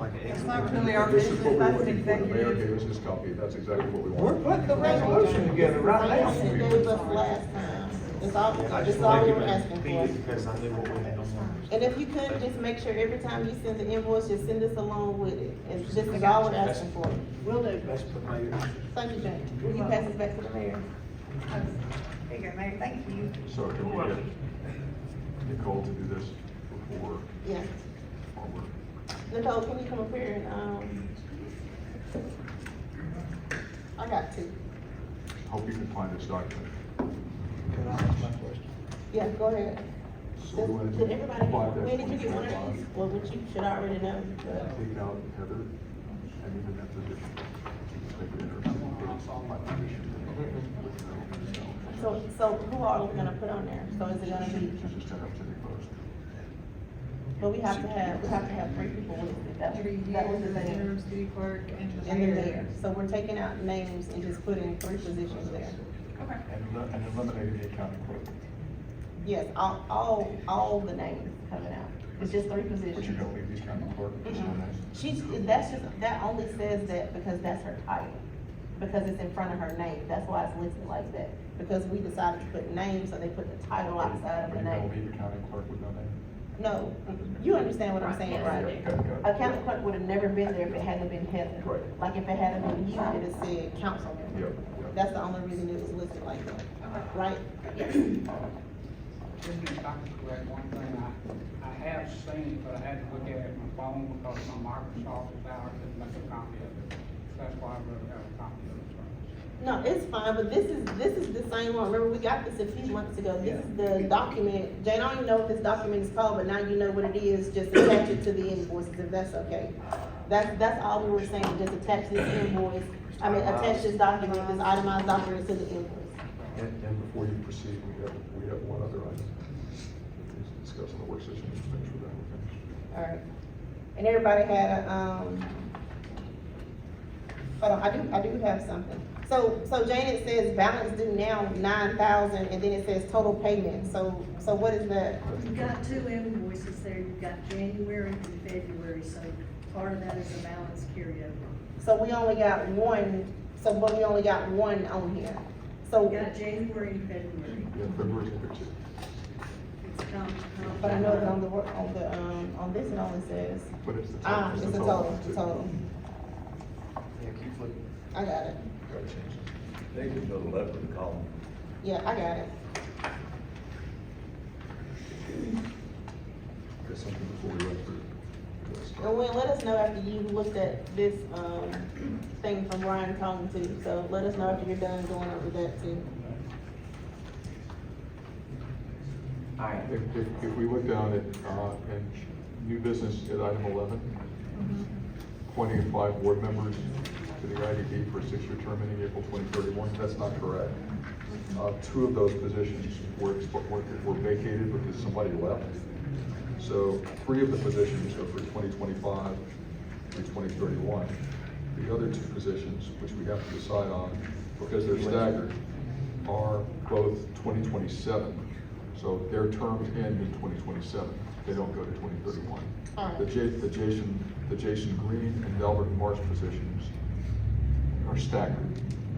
Like an It's exit. not really our This is business, what we're that's an looking for. The mayor executive. gave us his copy. That's exactly what we We're want. putting the resolution together right now. That's what they gave us last time. It's all, I it's just all wanted we to were asking beat for. it because I knew what we had on. And if you could, just make sure every time you send the invoice, just send us along with it. And this is all we're asking for. Will do. That's the mayor. Thank you, Jane. Will you pass this back to the mayor? Here you go, Mayor, thank you. So can we get Nicole to do this before Yeah. forward? Nicole, can you come up here and, I got two. Hope you can find this document. Can I ask my question? Yeah, go ahead. So we went Did everybody, to when did you get one of 5-2025. these? Well, which you should already know, but. Take out Heather and even that position. Make it interim. My position. So who are we gonna put on there? So is it gonna be, Just stand up to the post. but we have to have three people listed. That was the The thing. interim city clerk and the And the mayor. mayor. So we're taking out names and just putting three positions there. Okay. And eliminating the accounting clerk. Yes, all the names coming out. It's just three But you're positions. gonna leave these accounting clerk, just no names? That's just, that only says that because that's her title. Because it's in front of her name. That's why it's listed like that. Because we decided to put names, so they put the title outside of But the you're gonna name. leave accounting clerk with no name? No, you understand what I'm saying, Yeah, right? okay, got it. Accounting clerk would have never been there if it hadn't been Heather. Right. Like if it hadn't been you, it'd have said council member. Yep, yep. That's the only reason it was listed like that, right? Yes. Just if I could correct one thing, I have seen it, but I had to look at it on my phone because my Microsoft is out, I couldn't make a copy of it. That's why I'd rather have a copy of it first. No, it's fine, but this is the same one. Remember, we got this a few months ago. This is the document. Jane, I don't even know what this document is called, but now you know what it is. Just attach it to the invoices if that's okay. That's all we were saying, just attach this invoice, attach this document, this itemized document to the invoice. And before you proceed, we have one other item. We can discuss in the work session, just finish with that, we're finished. All right. And everybody had a, hold on, I do have something. So Jane, it says balance due now 9,000, and then it says total payment. So what is that? You've got two invoices there, you've got January and February, so part of that is a balance carryover. So we only got one, but we only got one on here. So, You got January and February. Yeah, February's the picture. It's but I know that on this it only says, But it's the total. it's the total, Yeah, keep flipping. I got it. Gotta change it. They can go to the left of the column. Yeah, I got it. Got something before we run through. And Will, let us know after you looked at this, thing from Brian Coleman too. So let us know after you're done going over that too. If we look down at, and new business at item 11, appointing of 5 board members to the IDB for a 6-year term ending April 2031, that's not correct. 2 of those positions were vacated because somebody left. So 3 of the positions are for 2025 through 2031. The other 2 positions, which we have to decide on, because they're staggered, are both 2027. So their terms end in 2027. They don't go to 2031. Alright. The Jason Green and Delbert Marsh positions are staggered.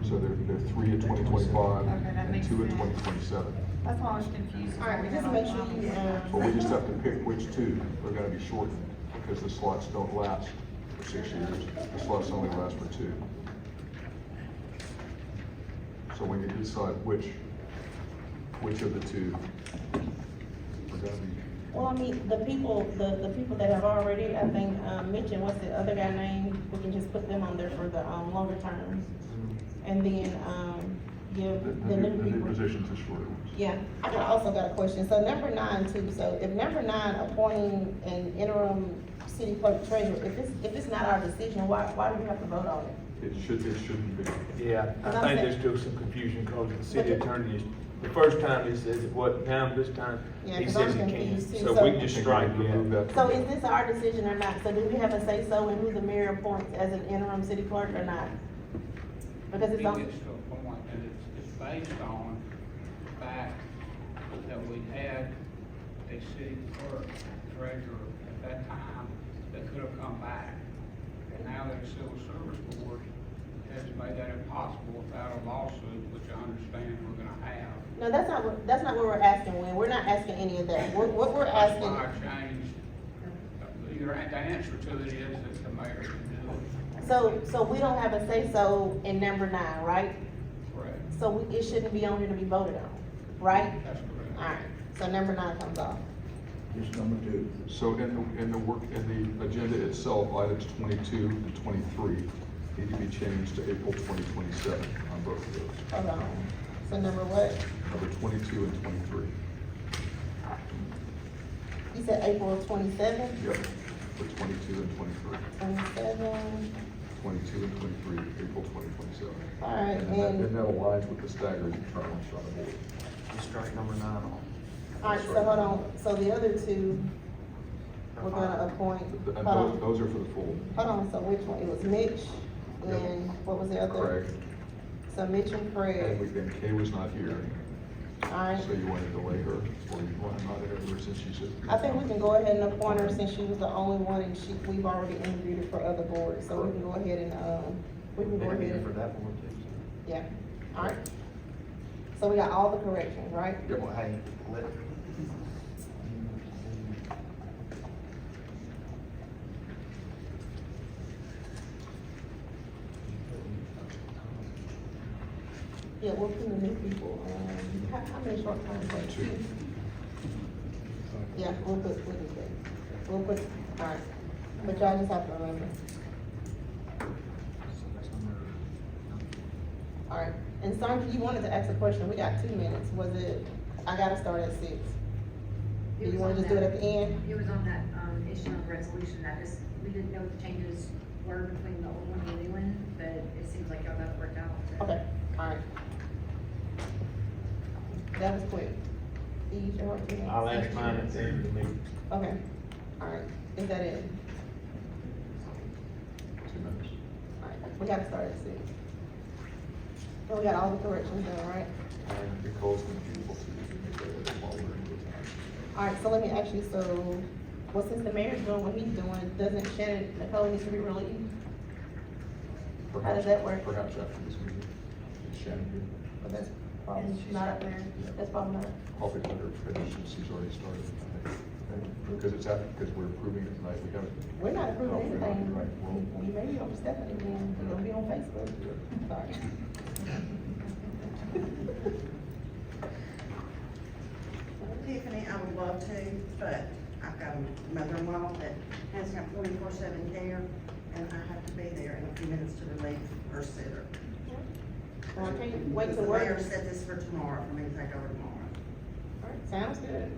So they're 3 in 2025 Okay, that and makes 2 in sense. 2027. That's why I was confused. All right, just make sure you, So we just have to pick which two are gonna be shortened, because the slots don't last for 6 years. The slots only last for 2. So we need to decide which of the two are gonna be. well, I mean, the people that have already, I think, mentioned, what's the other guy name? We can just put them on there for the, longer terms. And then, give the new The new people. positions are shorter ones. Yeah, also got a question. So number 9 too, so if number 9, appointing an interim city clerk treasurer, if it's not our decision, why do we have to vote on it? It shouldn't be. Yeah, I think there's still some confusion because the city attorney is, the first time he says it, what, now this time, Yeah, he 'cause says I'm he can't. confused too. So So- we can just strike Remove that. that. So is this our decision or not? So do we have a say-so in who the mayor appoints as an interim city clerk or not? Because He it's on, gets to a point, and it's based on the fact that we had a city clerk treasurer at that time that could have come back. And now that the civil service board has made that impossible without a lawsuit, which I understand we're gonna have. no, that's not what we're asking, Win. We're not asking any of that. What we're That's asking. why I changed, the answer to it is that the mayor can do it. So we don't have a say-so in number 9, right? Correct. So it shouldn't be on here to be voted on, right? That's correct. Alright, so number 9 comes off. Just number 2. So in the agenda itself, items 22 and 23 need to be changed to April 2027 on both of those. Hold on. So number what? Number 22 and 23. You said April 27th? Yep, for 22 and 23. 27. 22 and 23, April 2027. Alright, And that aligns with the staggered terms on the board. Just strike number 9 off. Alright, so hold on. So the other 2, we're gonna appoint. And Hold on. those are for the full. Hold on, so which one? It was Mitch and what was the other? Craig. So Mitch and And Craig. Kay was not here, Alright. so you want to delay her, or you want to not have her since she's. I think we can go ahead and appoint her since she was the only one and we've already interviewed her for other boards. So we can go ahead and, we can go ahead Maybe for and, that one too. yeah. Alright. So we got all the corrections, right? Well, hey, let. Yeah, we'll put the new people, how many short terms? Like 2? Yeah, we'll do that. We'll put, alright, but y'all just have to remember. Alright, and Sandra, you wanted to ask a question, we got 2 minutes, was it, I gotta start at 6. Do you wanna just do it at the end? It was on that, issue of resolution, we didn't know what the changes were between the old one and the new one, but it seems like y'all got it worked out. Okay, alright. That was quick. Eve, your opinion? I'll ask mine at the end of the meeting. Okay, alright, is that it? 2 minutes. Alright, we gotta start at 6. So we got all the corrections done, right? And Nicole's going to be able to make that while we're in the time. Alright, so let me ask you, so, well, since the mayor's doing what he's doing, doesn't Nicole need to be relieved? How does that work? Perhaps after this meeting. Is Shannon here? But that's probably not up there, that's probably not. I'll be under finish since he's already started. I think. Because it's after, because we're approving it tonight, we haven't. We're not approving Oh, we're not, anything, right, well, we may be overstepping again, we're gonna be on Facebook, sorry. Tiffany, I would love to, but I've got a mother-in-law that has to have 24/7 care, and I have to be there in a few minutes to relieve her sitter. Well, I can't wait to The work. mayor set this for tomorrow, for me to take over tomorrow. Alright, sounds good.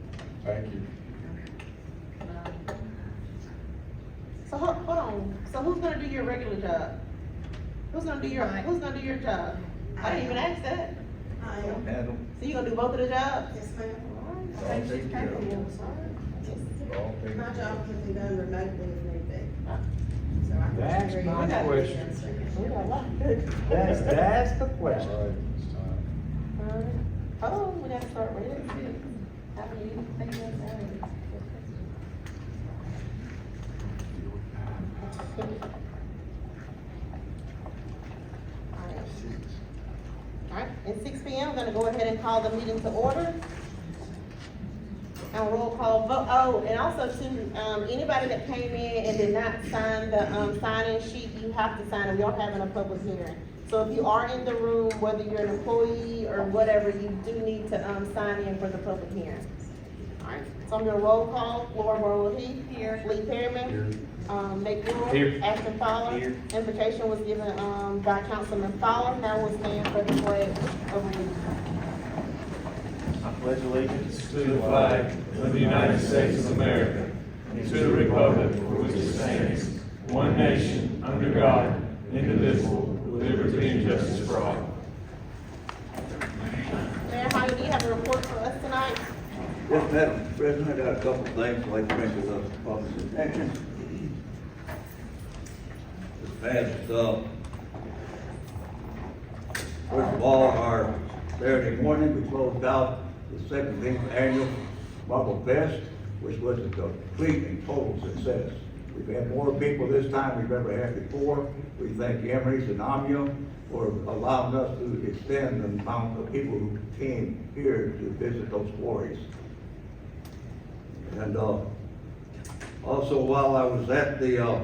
Thank you. So hold on, so who's gonna do your regular job? Who's gonna do your job? I didn't even ask that. I am. Handle. So you gonna do both of the jobs? Yes, ma'am. Alright, All I think she's taken care of. capable. Alright. All taken My care of. job can be done remotely if need be. So I'm That's sure you- my We got- question. We got a lot. That's the question. Oh, we gotta start right at 6. How do you think that's Alright, at 6 p.m., I'm gonna go ahead and call the meeting to order. And roll call vote, oh, and also too, anybody that came in and did not sign the, sign-in sheet, you have to sign it, we are having a public hearing. So if you are in the room, whether you're an employee or whatever, you do need to, sign in for the public hearing. Alright, so I'm gonna roll call, Laura Barlow Here. Lee Perryman, Nate Brewer. Here. Ashton Fowler. Here. Invocation was given, by Councilman Fowler, now we'll stand for the flag of allegiance. I pledge allegiance To the flag of the United States of America, and to the republic for which it stands, one nation, under God, indivisible, with liberty and justice for all. Mayor Holly, do you have a report for us tonight? Yes, Madam President, I got a couple of things I'd like to bring to the public's attention. This past, first of all, our Saturday morning, we closed out the 17th annual Marble Fest, which was a complete and total success. We've had more people this time we've ever had before. We thank Emery's and Omnia for allowing us to extend the amount of people who came here to visit those quarries. And also, while I was at the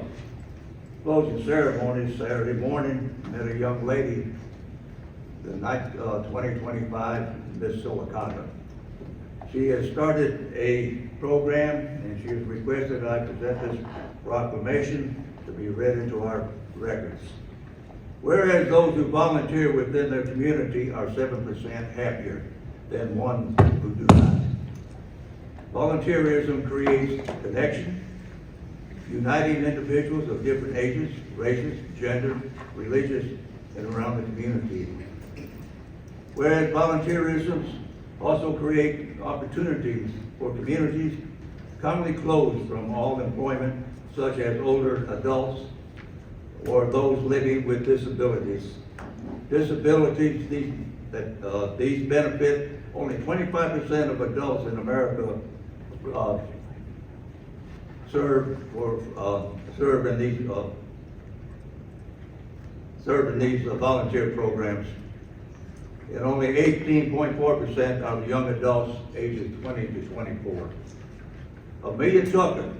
closing ceremony Saturday morning, met a young lady, the night 2025 Miss Sylacauga. She has started a program, and she has requested I present this proclamation to be read into our records. Whereas those who volunteer within their community are 7% happier than ones who do not. Volunteerism creates connection, uniting individuals of different ages, races, gender, religious, and around the community. Whereas volunteerism also create opportunities for communities commonly closed from all employment, such as older adults or those living with disabilities. Disabilities, these benefit only 25% of adults in America serve in these volunteer programs. And only 18.4% of young adults ages 20 to 24. Amelia Tucker,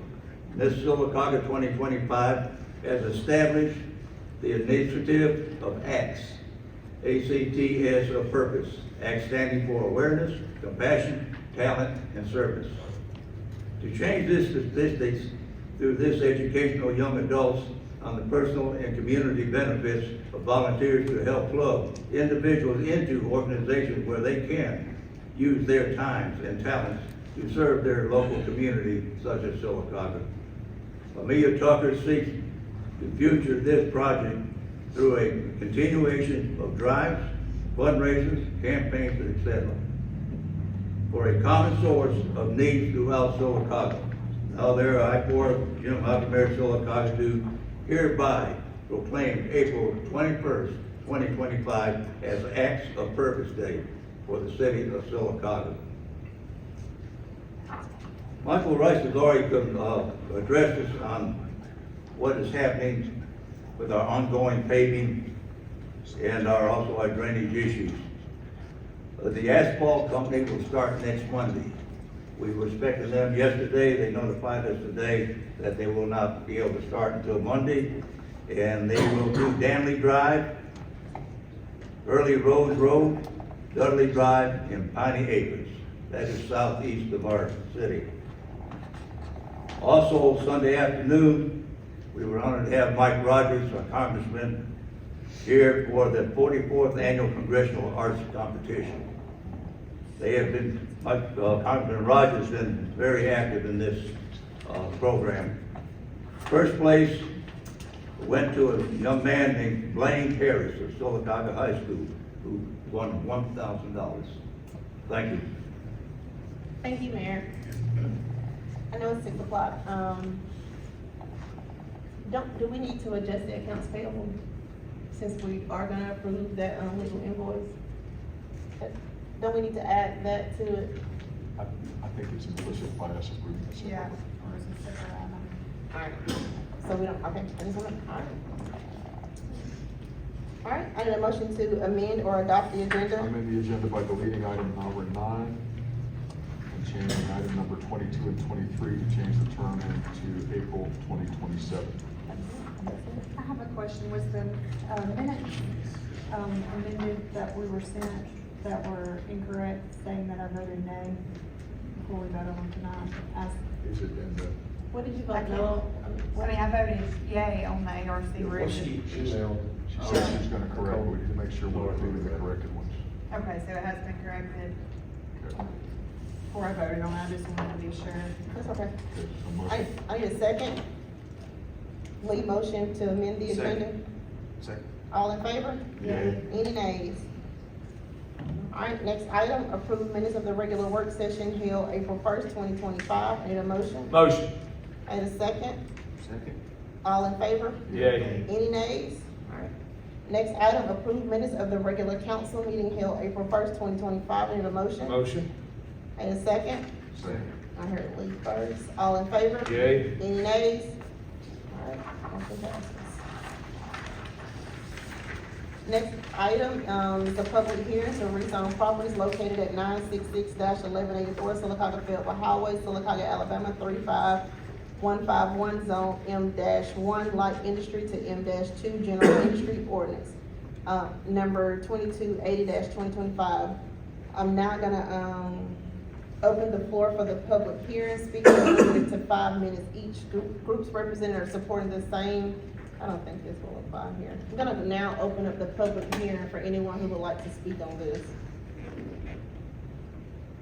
Miss Sylacauga 2025, has established the initiative of ACTS, ACTS of purpose, ACTS standing for awareness, compassion, talent, and service. To change this statistics through this educational young adults on the personal and community benefits of volunteers to help plug individuals into organizations where they can use their times and talents to serve their local community, such as Sylacauga. Amelia Tucker seeks to future this project through a continuation of drives, fundraisers, campaigns, etc. for a common source of needs throughout Sylacauga. Now there, I, for Jim Mayor Sylacauga, do hereby proclaim April 21st, 2025 as Acts of Purpose Day for the city of Sylacauga. Michael Rice has already addressed us on what is happening with our ongoing paving and also our drainage issues. The asphalt company will start next Monday. We were expecting them yesterday. They notified us today that they will not be able to start until Monday. And they will do Danley Drive, Early Rose Road, Dudley Drive, and Piney Acres. That is southeast of our city. Also, Sunday afternoon, we were honored to have Mike Rogers, our congressman, here for the 44th Annual Congressional Arts Competition. They have been, Congressman Rogers has been very active in this program. First place went to a young man named Blaine Harris of Sylacauga High School, who won $1,000. Thank you. Thank you, Mayor. I know it's 6 o'clock. Do we need to adjust the accounts payable since we are gonna approve that, legal invoice? Don't we need to add that to it? I think it's implicit by us approving it separately. Yeah. Or is it separate item? Alright, so we don't, okay, I just wanna, alright. Alright, I need a motion to amend or adopt the agenda. I'm in the agenda by deleting item number 9 and changing item number 22 and 23 to change the term into April 2027. I have a question, was the, minutes, amended that we were sent that were incorrect, saying that I voted nay before we voted on tonight? Is it in the, What did you I vote can't- no? I mean, I voted yay on the ARC what revision. she said she's gonna correct, but we need to make sure we're including the corrected ones. Okay, so it has been corrected Okay. before I voted on it, I just wanted to be sure. That's okay. Okay, so motion. I need a second. Lee motion to amend the Second. agenda. Second. All in favor? Yay. Any nays? Alright, next item, approve minutes of the regular work session held April 1st, 2025. I need a motion. Motion. I need a second. Second. All in favor? Yay. Any nays? Alright. Next item, approve minutes of the regular council meeting held April 1st, 2025. I need a motion. Motion. I need a second. Second. I heard Lee first. All in favor? Yay. Any nays? Alright, motion passes. Next item, is a public hearing to rezone properties located at 966-1184 Sylacauga Fayetteville Highway, Sylacauga, Alabama, 35151, zone M-1, light industry to M-2, general industry ordinance. Number 2280-2025. I'm now gonna, open the floor for the public hearing. Speakers are limited to 5 minutes each. Groups represented are supporting the same. I don't think this will apply here. I'm gonna now open up the public hearing for anyone who would like to speak on this.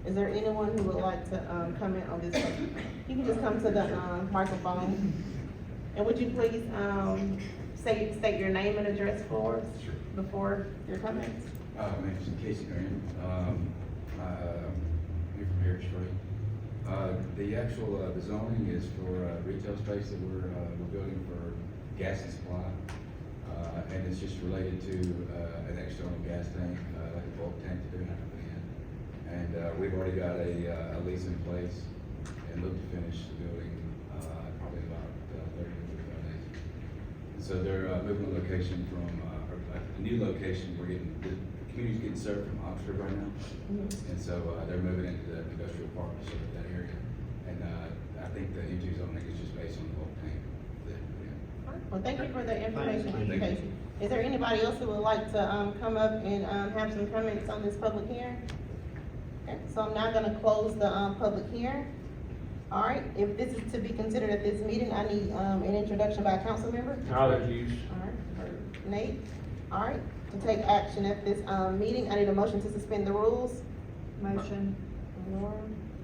Is there anyone who would like to, comment on this? You can just come to the, microphone. And would you please, state your name and address for us before your comments? My name is Casey Graham. Here from Harrisburg. The actual, the zoning is for, retail space that we're building for gas and supply. And it's just related to, an external gas tank, like a bulk tank that they're gonna have to put in. And, we've already got a lease in place and look to finish the building, probably about, 30 to 45 days. And so they're, moving the location from, or a new location, we're getting, the community's getting served from Oxford right now. And so, they're moving into the industrial park to serve that area. And, I think the M2 zoning is just based on the bulk tank. Well, thank you for the information, Thank you. Casey. Is there anybody else who would like to, come up and, have some comments on this public hearing? Okay, so I'm now gonna close the, public hearing. All right, if this is to be considered at this meeting, I need, an introduction by a council member. I'll introduce. All right, for Nate. All right, to take action at this, meeting, I need a motion to suspend the rules. Motion. Laura.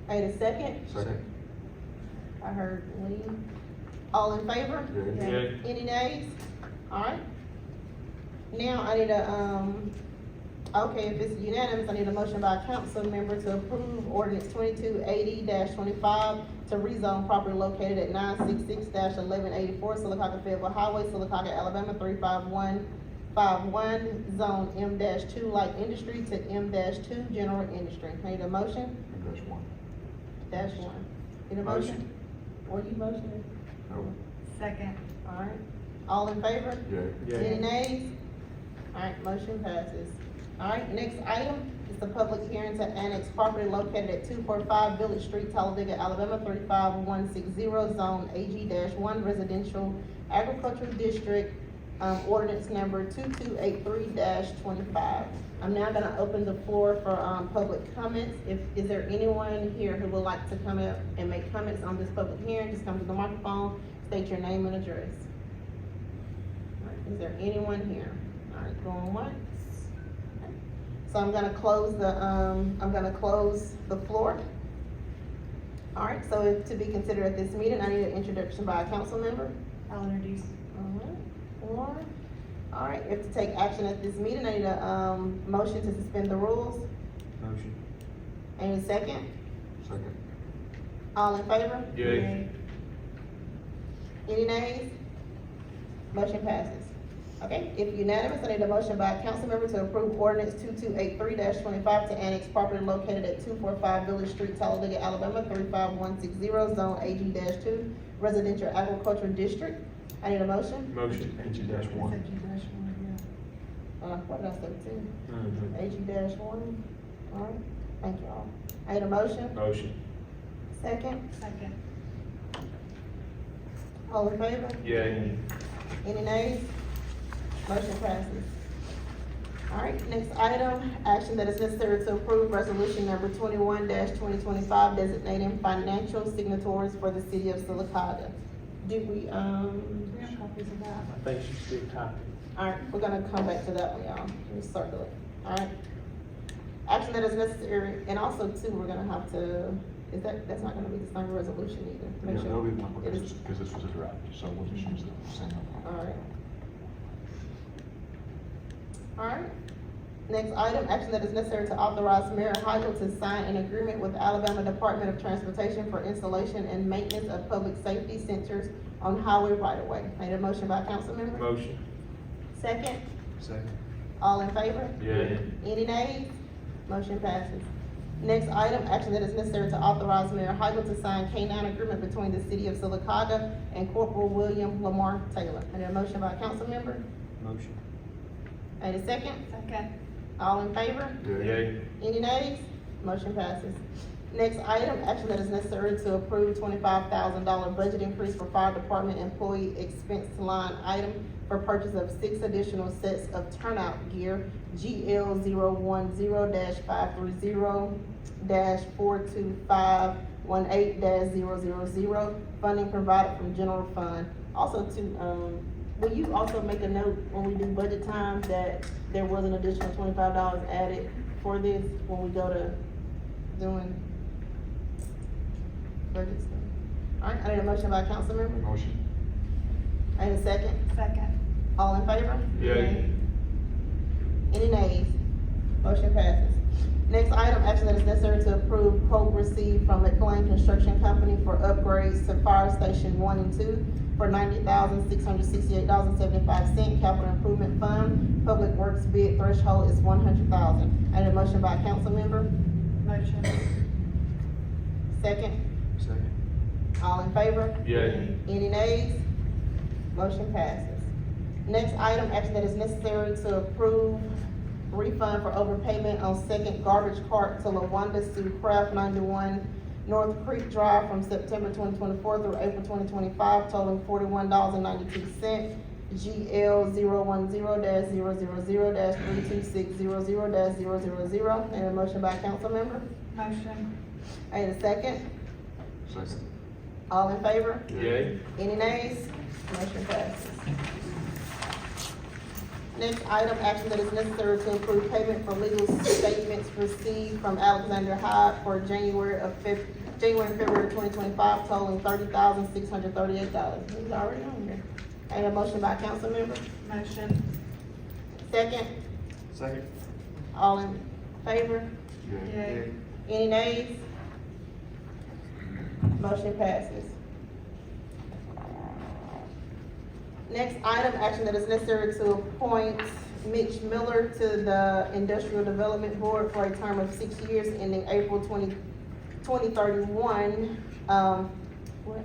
I need a second. Second. I heard Lee. All in favor? Yay. Yay. Any nays? Alright. Now I need a, okay, if it's unanimous, I need a motion by a council member to approve ordinance 2280-25 to rezone property located at 966-1184 Sylacauga Fayetteville Highway, Sylacauga, Alabama, 35151, zone M-2 light industry to M-2 general industry. I need a motion? -1. -1. Need a motion? Or you motioning? No. Second. Alright, all in favor? Yay. Any nays? Alright, motion passes. Alright, next item is the public hearing to annex property located at 245 Village Street, Talladega, Alabama, 35160, zone AG-1 residential agricultural district, ordinance number 2283-25. I'm now gonna open the floor for, public comments. Is there anyone here who would like to come up and make comments on this public hearing? Just come to the microphone, state your name and address. Alright, is there anyone here? Alright, going once. Okay. So I'm gonna close the floor. Alright, so to be considered at this meeting, I need an introduction by a council member. I'll introduce. Alright, Laura. Alright, if to take action at this meeting, I need a, motion to suspend the rules. Motion. I need a second. Second. All in favor? Yay. Any nays? Motion passes. Okay, if unanimous, I need a motion by a council member to approve ordinance 2283-25 to annex property located at 245 Village Street, Talladega, Alabama, 35160, zone AG-2, residential agricultural district. I need a motion. Motion. AG-1. What did I say, two? Mhm. AG-1, all right, thank you all. I need a motion. Motion. Second, Second. all in favor? Yay. Any nays? Motion passes. All right, next item, action that is necessary to approve resolution number 21-2025 designating financial signatories for the city of Sylacauga. Do we, We have copies of that. I think she's still typing. all right, we're gonna come back to that one, y'all. Let me circle it, all right? Action that is necessary, and also too, we're gonna have to, that's not gonna be the same resolution either. Yeah, Make that'll sure be one, it is- because this was a draft, so we'll just use the same number. All right. All right. Next item, action that is necessary to authorize Mayor Heigl to sign an agreement with Alabama Department of Transportation for installation and maintenance of public safety sensors on highway right-of-way. Need a motion by council member? Motion. Second, Second. all in favor? Yay. Any nays? Motion passes. Next item, action that is necessary to authorize Mayor Heigl to sign K-9 agreement between the city of Sylacauga and Corporal William Lamar Taylor. Need a motion by council member? Motion. Need a second? Second. All in favor? Yay. Any nays? Motion passes. Next item, action that is necessary to approve $25,000 budget increase for fire department employee expense line item for purchase of 6 additional sets of turnout gear, GL010-530-42518-000, funding provided from general fund. Also will you also make a note when we do budget time that there was an additional $25 added for this when we go to doing budget stuff? All right, I need a motion by council member. Motion. I need a second. Second. All in favor? Yay. Any nays? Motion passes. Next item, action that is necessary to approve quote received from McLean Construction Company for upgrades to Fire Station 1 and 2 for $90,668.75, capital improvement fund. Public Works bid threshold is $100,000. I need a motion by a council member. Motion. Second, Second. all in favor? Yay. Any nays? Motion passes. Next item, action that is necessary to approve refund for overpayment on second garbage cart to LaWanda Sue Craft 91 North Creek Drive from September 2024 through April 2025, totaling $41.92. GL010-000-32600-000. And a motion by a council member. Motion. I need a second. Second. All in favor? Yay. Any nays? Motion passes. Next item, action that is necessary to approve payment for legal statements received from Alexander Hyde for January and February 2025, totaling $30,638. This is already on here. And a motion by council member. Motion. Second, Second. all in favor? Yay. Yay. Any nays? Motion passes. Next item, action that is necessary to appoint Mitch Miller to the Industrial Development Board for a term of 6 years ending April 2031. What?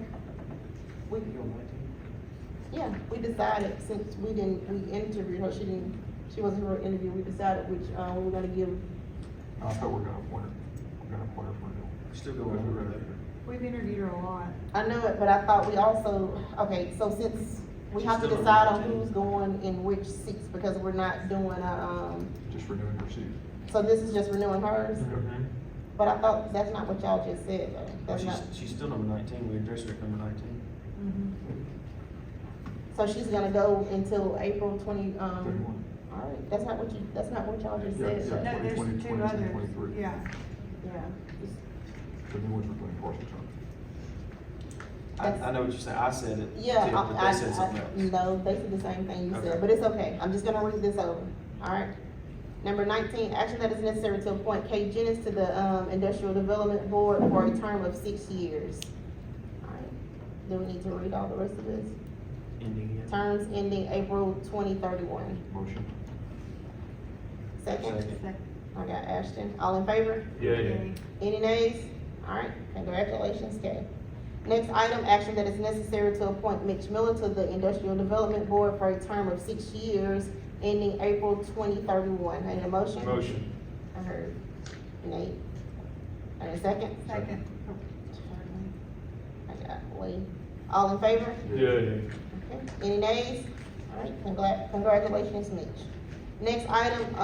We decided, since we interviewed her, she wasn't her interview, we decided which, we were gonna give. I thought we're gonna appoint her for renewal. Still going over there. We've interviewed her a lot. I know it, but I thought we also, okay, so since we have to She's still decide on on the team. who's going in which seats, because we're not doing Just renewing her seat. so this is just renewing hers? Mhm. But I thought, that's not what y'all just said, though. That's not, She's still number 19, we addressed her at number 19. so she's gonna go until April 20, 31. all right, that's not what y'all just Yeah, said, yeah. though. No, there's 2020, two others. 2023. Yeah. Yeah. The new ones were playing partial term. I know what you're saying, I said it. Yeah, too, but they said something else. no, they said the same thing you Okay. said, but it's okay, I'm just gonna read this over, alright? Number 19, action that is necessary to appoint Kate Jennings to the, Industrial Development Board for a term of 6 years. Alright, do we need to read all the rest of this? ending. terms ending April 2031. Motion. Second? Second. I got Ashton. All in favor? Yay. Any nays? All right, congratulations, Kay. Next item, action that is necessary to appoint Mitch Miller to the Industrial Development Board for a term of 6 years, ending April 2031. I need a motion? Motion. I heard Nate. I need a second? Second. I got Lee. All in favor? Yay. Okay. Any nays? All right, congratulations, Mitch. Next item,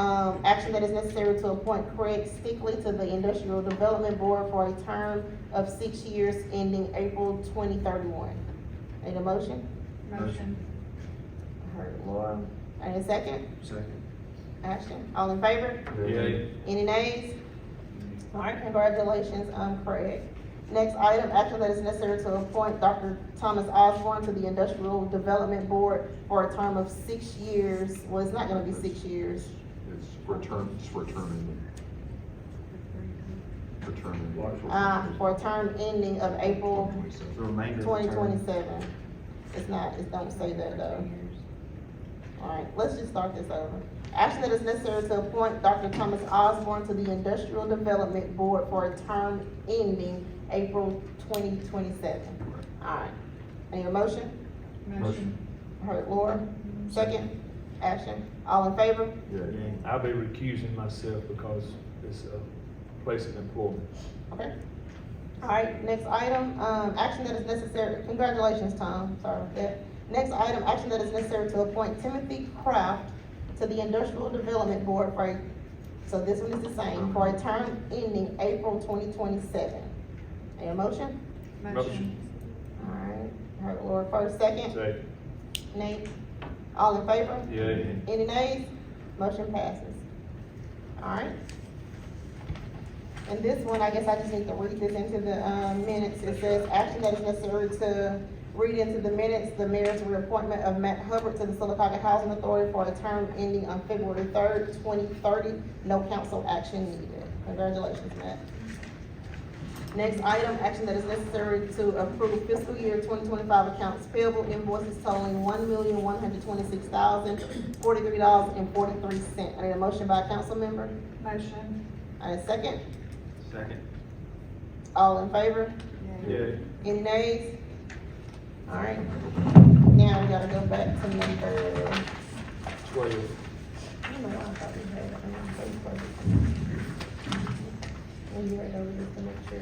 action that is necessary to appoint Craig Stickley to the Industrial Development Board for a term of 6 years ending April 2031. Need a motion? Motion. I heard Laura. I need a second? Second. Ashton. All in favor? Yay. Any nays? All right, congratulations, Craig. Next item, action that is necessary to appoint Dr. Thomas Osborne to the Industrial Development Board for a term of 6 years. Well, it's not gonna be 6 years. It's for a term ending. For term ending. For a term ending of April The remainder of the twenty term. 27. It's not, it don't say that though. Alright, let's just start this over. Action that is necessary to appoint Dr. Thomas Osborne to the Industrial Development Board for a term ending April 2027. Alright, any motion? Motion. Heard Laura, second, Action, all in favor? Yeah. I'll be recusing myself because it's a place of employment. Okay. Alright, next item, action that is necessary, congratulations, Tom, sorry about that. Next item, action that is necessary to appoint Timothy Kraft to the Industrial Development Board for a, so this one is the same, for a term ending April 2027. Any motion? Motion. Alright, heard Laura first, second, Second. Nate, all in favor? Yay. Any nays? Motion passes. Alright. And this one, I guess I just need to read this into the, minutes. It says, action that is necessary to read into the minutes, the mayor's reappointment of Matt Hubbard to the Sylacauga Housing Authority for a term ending on February 3rd, 2030. No council action needed. Congratulations, Matt. Next item, action that is necessary to approve fiscal year 2025 accounts payable invoices totaling $1,126,043.43. I need a motion by a council member. Motion. I need a second. Second. All in favor? Yay. Any nays? Alright, now we gotta go back to number, 12. I don't know why I thought we had it on paper. When you read over this to make sure,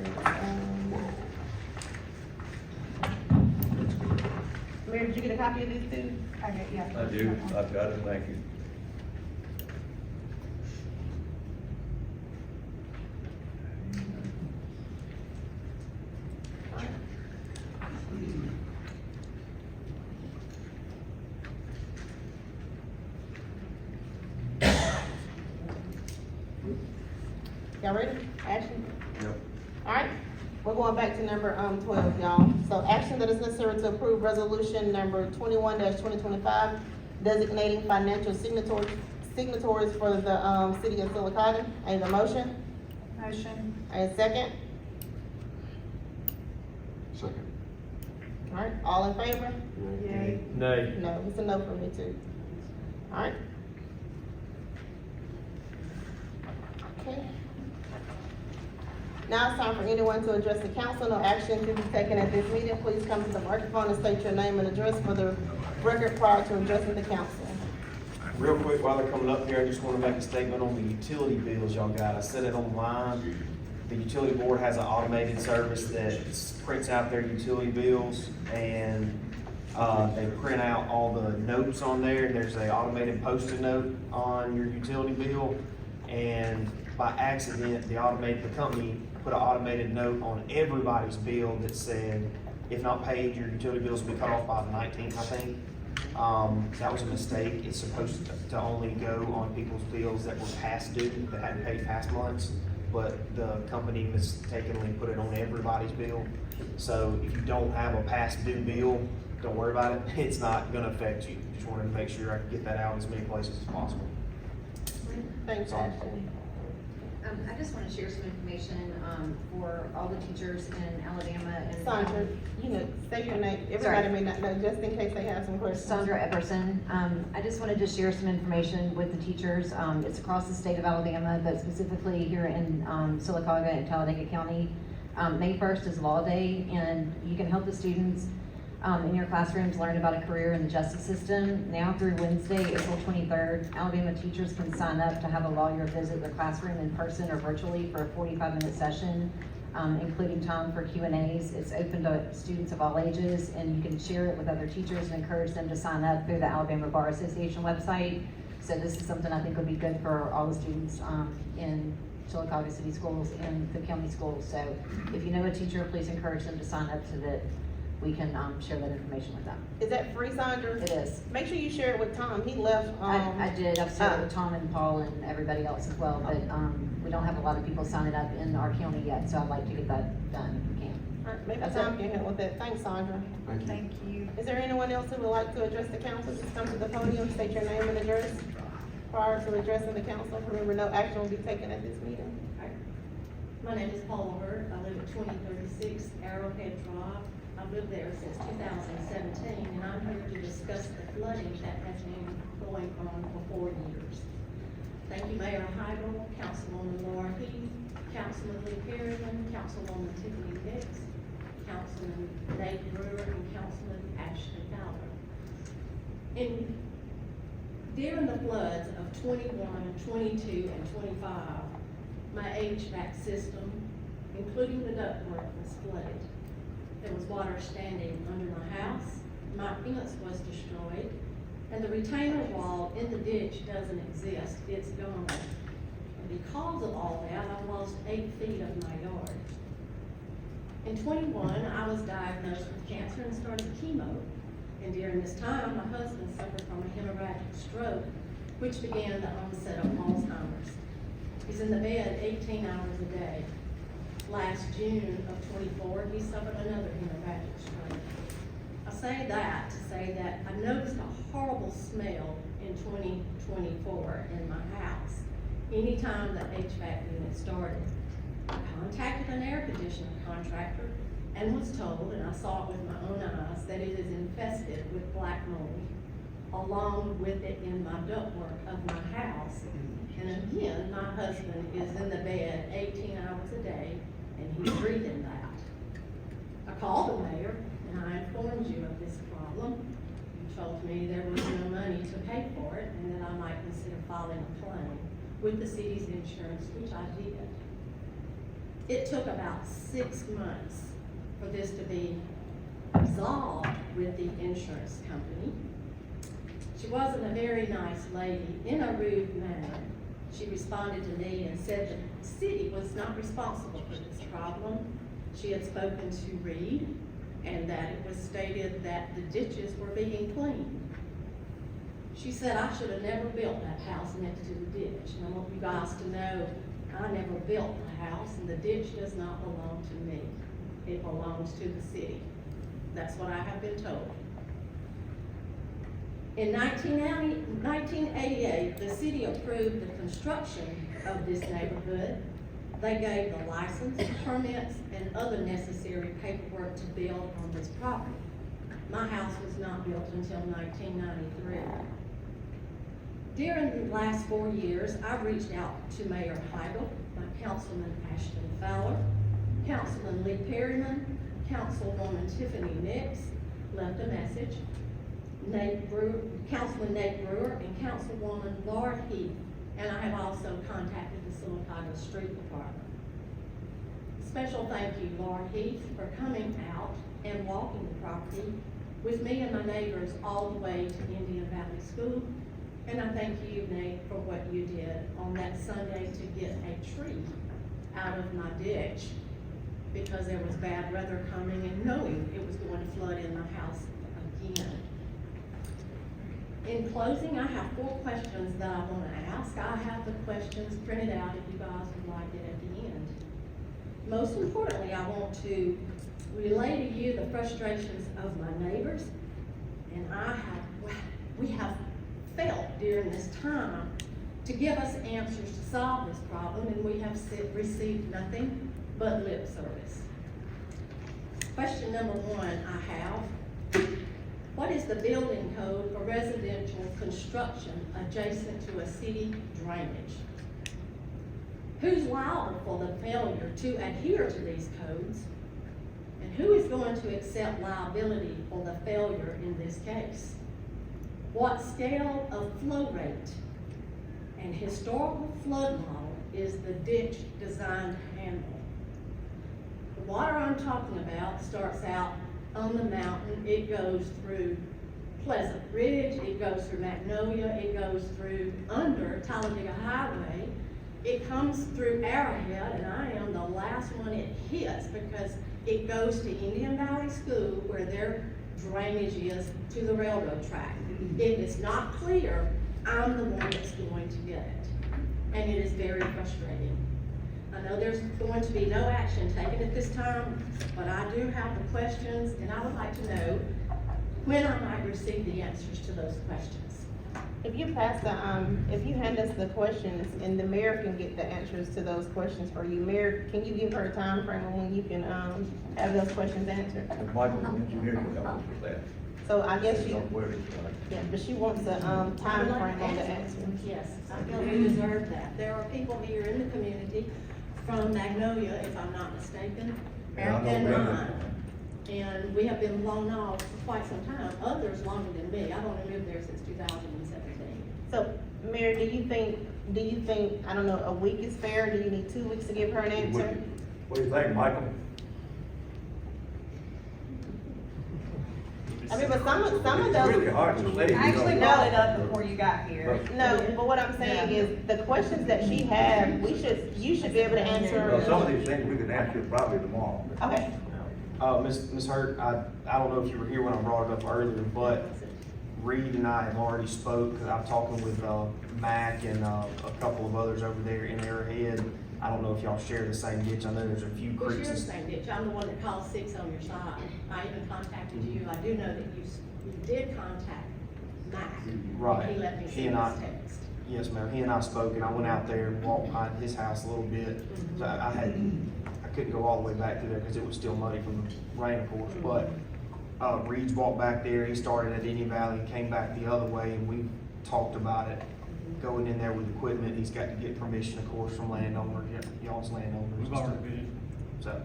Mayor, did you get a copy of this too? Okay, yeah. I do, I've got it, thank you. Y'all ready? Action? Yep. Alright, we're going back to number, 12, y'all. So action that is necessary to approve resolution number 21-2025, designating financial signatories for the, city of Sylacauga. I need a motion. Motion. I need a second. Second. Alright, all in favor? Yay. Nay. No, it's a no for me too. Alright. Okay. Now it's time for anyone to address the council. No action to be taken at this meeting. Please come to the microphone and state your name and address for the record prior to addressing the council. Real quick, while they're coming up here, I just want to make a statement on the utility bills y'all got. I said it online. The utility board has an automated service that prints out their utility bills, and they print out all the notes on there. There's a automated post-it note on your utility bill, and by accident, the company put an automated note on everybody's bill that said, if not paid, your utility bills will be cut off by the 19th, I think. That was a mistake. It's supposed to only go on people's bills that were past due, that hadn't paid past months, but the company mistakenly put it on everybody's bill. So if you don't have a past due bill, don't worry about it. It's not gonna affect you. Just wanted to make sure I could get that out in as many places as possible. Thanks, Ashton. I just wanna share some information, for all the teachers in Alabama and. Sandra, you know, say your name, everybody may not know, just in case they have some questions. Sandra Epperson. I just wanted to share some information with the teachers. It's across the state of Alabama, but specifically here in Sylacauga and Talladega County. May 1st is Law Day, and you can help the students in your classrooms learn about a career in the justice system. Now through Wednesday, April 23rd, Alabama teachers can sign up to have a lawyer visit their classroom in person or virtually for a 45-minute session, including time for Q&As. It's open to students of all ages, and you can share it with other teachers and encourage them to sign up through the Alabama Bar Association website. So this is something I think would be good for all the students in Sylacauga City Schools and the county schools. So if you know a teacher, please encourage them to sign up so that we can share that information with them. Is that free, Sandra? It is. Make sure you share it with Tom, he left, I did, I've shared it with Tom and Paul and everybody else as well, but we don't have a lot of people signing up in our county yet, so I'd like to get that done if we can. Alright, maybe That's Tom it. can help with that, thanks, Sandra. Thank you. Thank you. Is there anyone else who would like to address the council? Just come to the podium, state your name and address prior to addressing the council. Remember, no action will be taken at this meeting. My name is Paula Hurt. I live at 2036 Arrowhead Drive. I've lived there since 2017, and I'm here to discuss the flooding that has been going on for 4 years. Thank you, Mayor Heigl, Councilwoman Laura Heath, Councilman Lee Perryman, Councilwoman Tiffany Nix, Councilman Nate Brewer, and Councilman Ashley Fowler. During the floods of 21, 22, and 25, my HVAC system, including the ductwork, was flooded. There was water standing under my house, my fence was destroyed, and the retainer wall in the ditch doesn't exist, it's gone. And because of all that, I lost 8 feet of my yard. In 21, I was diagnosed with cancer and started chemo. And during this time, my husband suffered from a hemorrhagic stroke, which began the onset of Alzheimer's. He's in the bed 18 hours a day. Last June of 24, he suffered another hemorrhagic stroke. I say that to say that I noticed a horrible smell in 2024 in my house anytime the HVAC unit started. I contacted an air conditioner contractor and was told, and I saw it with my own eyes, that it is infested with black mold, along with it in my ductwork of my house. And again, my husband is in the bed 18 hours a day, and he's breathing that. I called the mayor, and I informed you of this problem. You told me there was no money to pay for it, and that I might consider filing a claim with the city's insurance, which I did. It took about 6 months for this to be resolved with the insurance company. She wasn't a very nice lady, in a rude manner. She responded to me and said that the city was not responsible for this problem. She had spoken to Reed, and that it was stated that the ditches were being cleaned. She said I should have never built that house next to the ditch. And I want you guys to know, I never built the house, and the ditch does not belong to me. It belongs to the city. That's what I have been told. In 1988, the city approved the construction of this neighborhood. They gave the license, permits, and other necessary paperwork to build on this property. My house was not built until 1993. During the last 4 years, I've reached out to Mayor Heigl, my Councilman Ashley Fowler, Councilman Lee Perryman, Councilwoman Tiffany Nix, left a message, Councilman Nate Brewer, and Councilwoman Laura Heath, and I have also contacted the Sylacauga Street Department. Special thank you, Laura Heath, for coming out and walking the property with me and my neighbors all the way to Indian Valley School. And I thank you, Nate, for what you did on that Sunday to get a tree out of my ditch because there was bad weather coming and knowing it was going to flood in my house again. In closing, I have 4 questions that I want to ask. I have the questions printed out if you guys would like it at the end. Most importantly, I want to relay to you the frustrations of my neighbors, and we have felt during this time to give us answers to solve this problem, and we have received nothing but lip service. Question number one I have, what is the building code for residential construction adjacent to a city drainage? Who's liable for the failure to adhere to these codes? And who is going to accept liability for the failure in this case? What scale of flow rate and historical flood model is the ditch designed to handle? The water I'm talking about starts out on the mountain, it goes through Pleasant Ridge, it goes through Magnolia, it goes through under Talladega Highway, it comes through Arrowhead, and I am the last one it hits because it goes to Indian Valley School where their drainage is to the railroad track. If it's not clear, I'm the one that's going to get it. And it is very frustrating. I know there's going to be no action taken at this time, but I do have the questions, and I would like to know when I might receive the answers to those questions. If you pass the, if you hand us the questions and the mayor can get the answers to those questions for you, Mayor, can you give her a time frame on when you can, have those questions answered? Michael, the engineer, can help us with that. So I guess she, Where it's like. yeah, but she wants a, time frame on the answer. Yes, I feel we deserve that. There are people here in the community from Magnolia, if I'm not mistaken, Yeah, I know and Brenda. mine. And we have been blown off for quite some time, others longer than me. I've only lived there since 2017. So, Mayor, do you think, I don't know, a week is fair? Do you need 2 weeks to give her an answer? What do you think, Michael? I mean, but some of It's those. really hard to say. I actually you know. brought it up before you got here. No, but what I'm saying is, the questions that she had, you should be able to Well, answer. some of these things we can answer probably tomorrow. Okay, Ms. Hurt, I don't know if you were here when I brought it up earlier, but Reed and I have already spoke, because I'm talking with, Mac and, a couple of others over there in Arrowhead. I don't know if y'all share the same ditch. I know there's a few We creeks. share the same ditch. I'm the one that called 6 on your side. I even contacted you. I do know that you did contact Mac. Right. He let me He see his and I- text. Yes, ma'am. He and I spoke, and I went out there and walked behind his house a little bit. So I couldn't go all the way back to there because it was still muddy from the rain, of course. But Reed's walked back there. He started at Indian Valley and came back the other way, and we talked about it. Going in there with equipment, he's got to get permission, of course, from landowners, y'all's landowners. We've already been. So,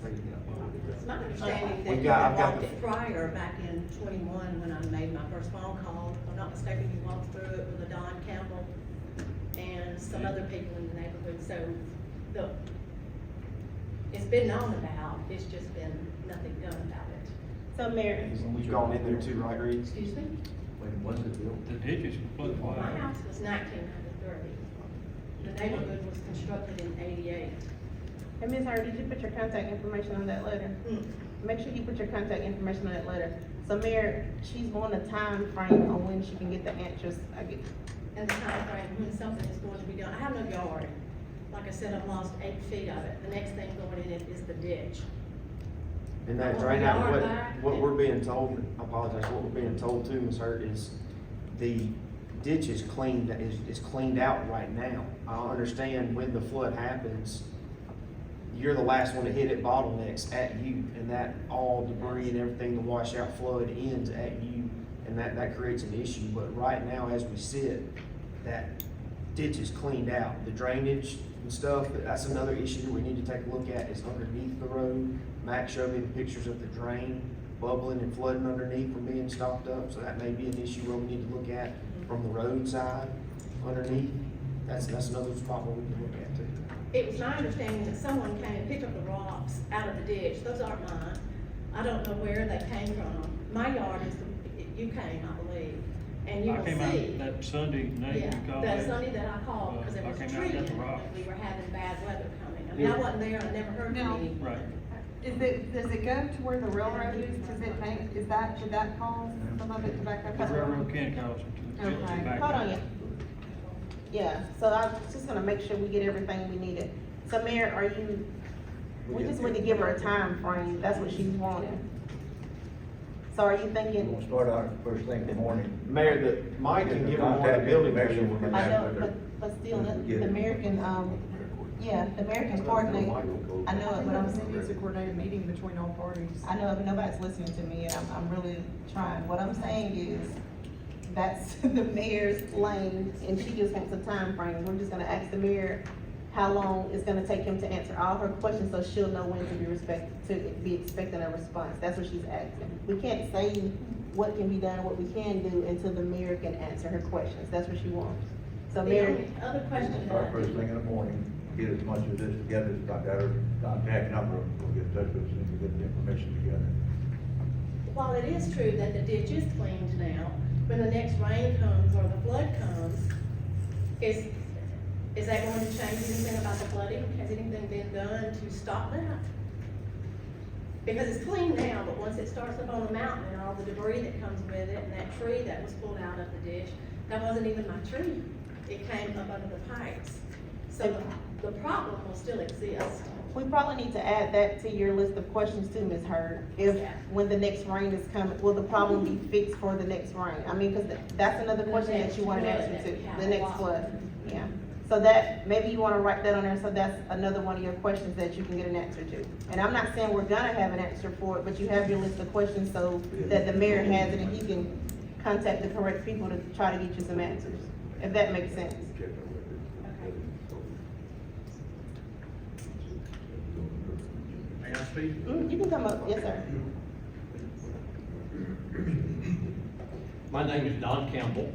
there you go. It's my understanding that We've you got- had I've got walked the- it prior back in 21 when I made my first phone call. If I'm not mistaken, you walked through it with a Don Campbell and some other people in the neighborhood. So it's been known about, it's just been nothing done about it. so Mayor, We've gone in there too, right, Reed? Excuse me? When was it built? The ditch is flooded My house was 1930. The neighborhood was constructed in 88. hey, Ms. Howard, did you put your contact information on that letter? Make sure you put your contact information on that letter. So Mayor, she's wanting a time frame on when she can get the answers. And the time frame when something is going to be done. I have no yard. Like I said, I've lost 8 feet of it. The next thing going in it is the ditch. And that drain out, what we're being told, I apologize, what we're being told too, Ms. Hurt, is the ditch is cleaned out right now. I understand when the flood happens, you're the last one to hit it, bottlenecks at you, and that all debris and everything, the washout flood ends at you, and that creates an issue. But right now, as we sit, that ditch is cleaned out. The drainage and stuff, that's another issue that we need to take a look at, is underneath the road. Max showed me the pictures of the drain bubbling and flooding underneath from being stopped up, so that may be an issue where we need to look at from the roadside underneath. That's another spot where we can look at too. It was my understanding that someone came and picked up the rocks out of the ditch. Those aren't mine. I don't know where they came from. My yard is, you came, I believe, and you I will came out see. that Sunday night Yeah, you called. that Sunday that I called, because there I was a came out tree and in got it, the rocks. and we were having bad weather coming. I mean, I wasn't there, I never heard from any. Right. Does it go to where the railroad is? Should that cause some of it to back up? The railroad can cause it to Okay. back Hold up. on, yeah, so I'm just gonna make sure we get everything we needed. So Mayor, we just need to give her a time frame, that's what she's wanting. So are you We'll thinking, start out first thing in the morning. Mayor, Mike can give them one of the building Contact information permits. from I that know, with her. but But still, the American, yeah, the American coordinate, I know it, but I'm It needs a coordinated meeting between all parties. I know, but nobody's listening to me, and I'm really trying. What I'm saying is, that's the mayor's lane, and she just wants a time frame. We're just gonna ask the mayor how long it's gonna take him to answer all her questions, so she'll know when to be expecting a response. That's what she's asking. We can't say what can be done, what we can do, until the mayor can answer her questions. That's what she wants. So The Mayor, only other question that Start I first thing in the morning, get as much of this together, as I got her contact number, we'll get in touch with us and get the information together. while it is true that the ditch is cleaned now, when the next rain comes or the flood comes, is that going to change anything about the flooding? Has anything been done to stop that? Because it's clean now, but once it starts up on the mountain and all the debris that comes with it, and that tree that was pulled out of the ditch, that wasn't even my tree. It came up under the pipes. So the problem will still exist. we probably need to add that to your list of questions too, Ms. Hurd. If, when the next rain is coming, will the problem be fixed for the next rain? I mean, cause that's another question that you want an answer to, the next flood, yeah. So that, maybe you wanna write that on there, so that's another one of your questions that you can get an answer to. And I'm not saying we're gonna have an answer for it, but you have your list of questions so that the mayor has it and he can contact the correct people to try to get you some answers, if that makes sense. May I speak? You can come up, yes, sir. My name is Don Campbell.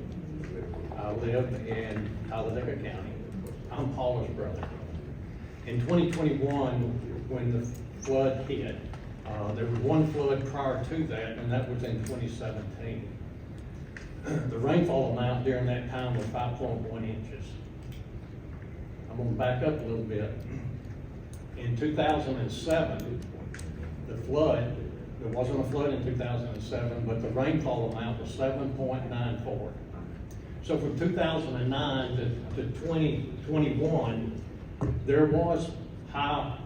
I live in Talladega County. I'm Paula's brother. In 2021, when the flood hit, there was one flood prior to that, and that was in 2017. The rainfall amount during that time was 5.1 inches. I'm gonna back up a little bit. In 2007, the flood, there wasn't a flood in 2007, but the rainfall amount was 7.94. So from 2009 to 2021, there was high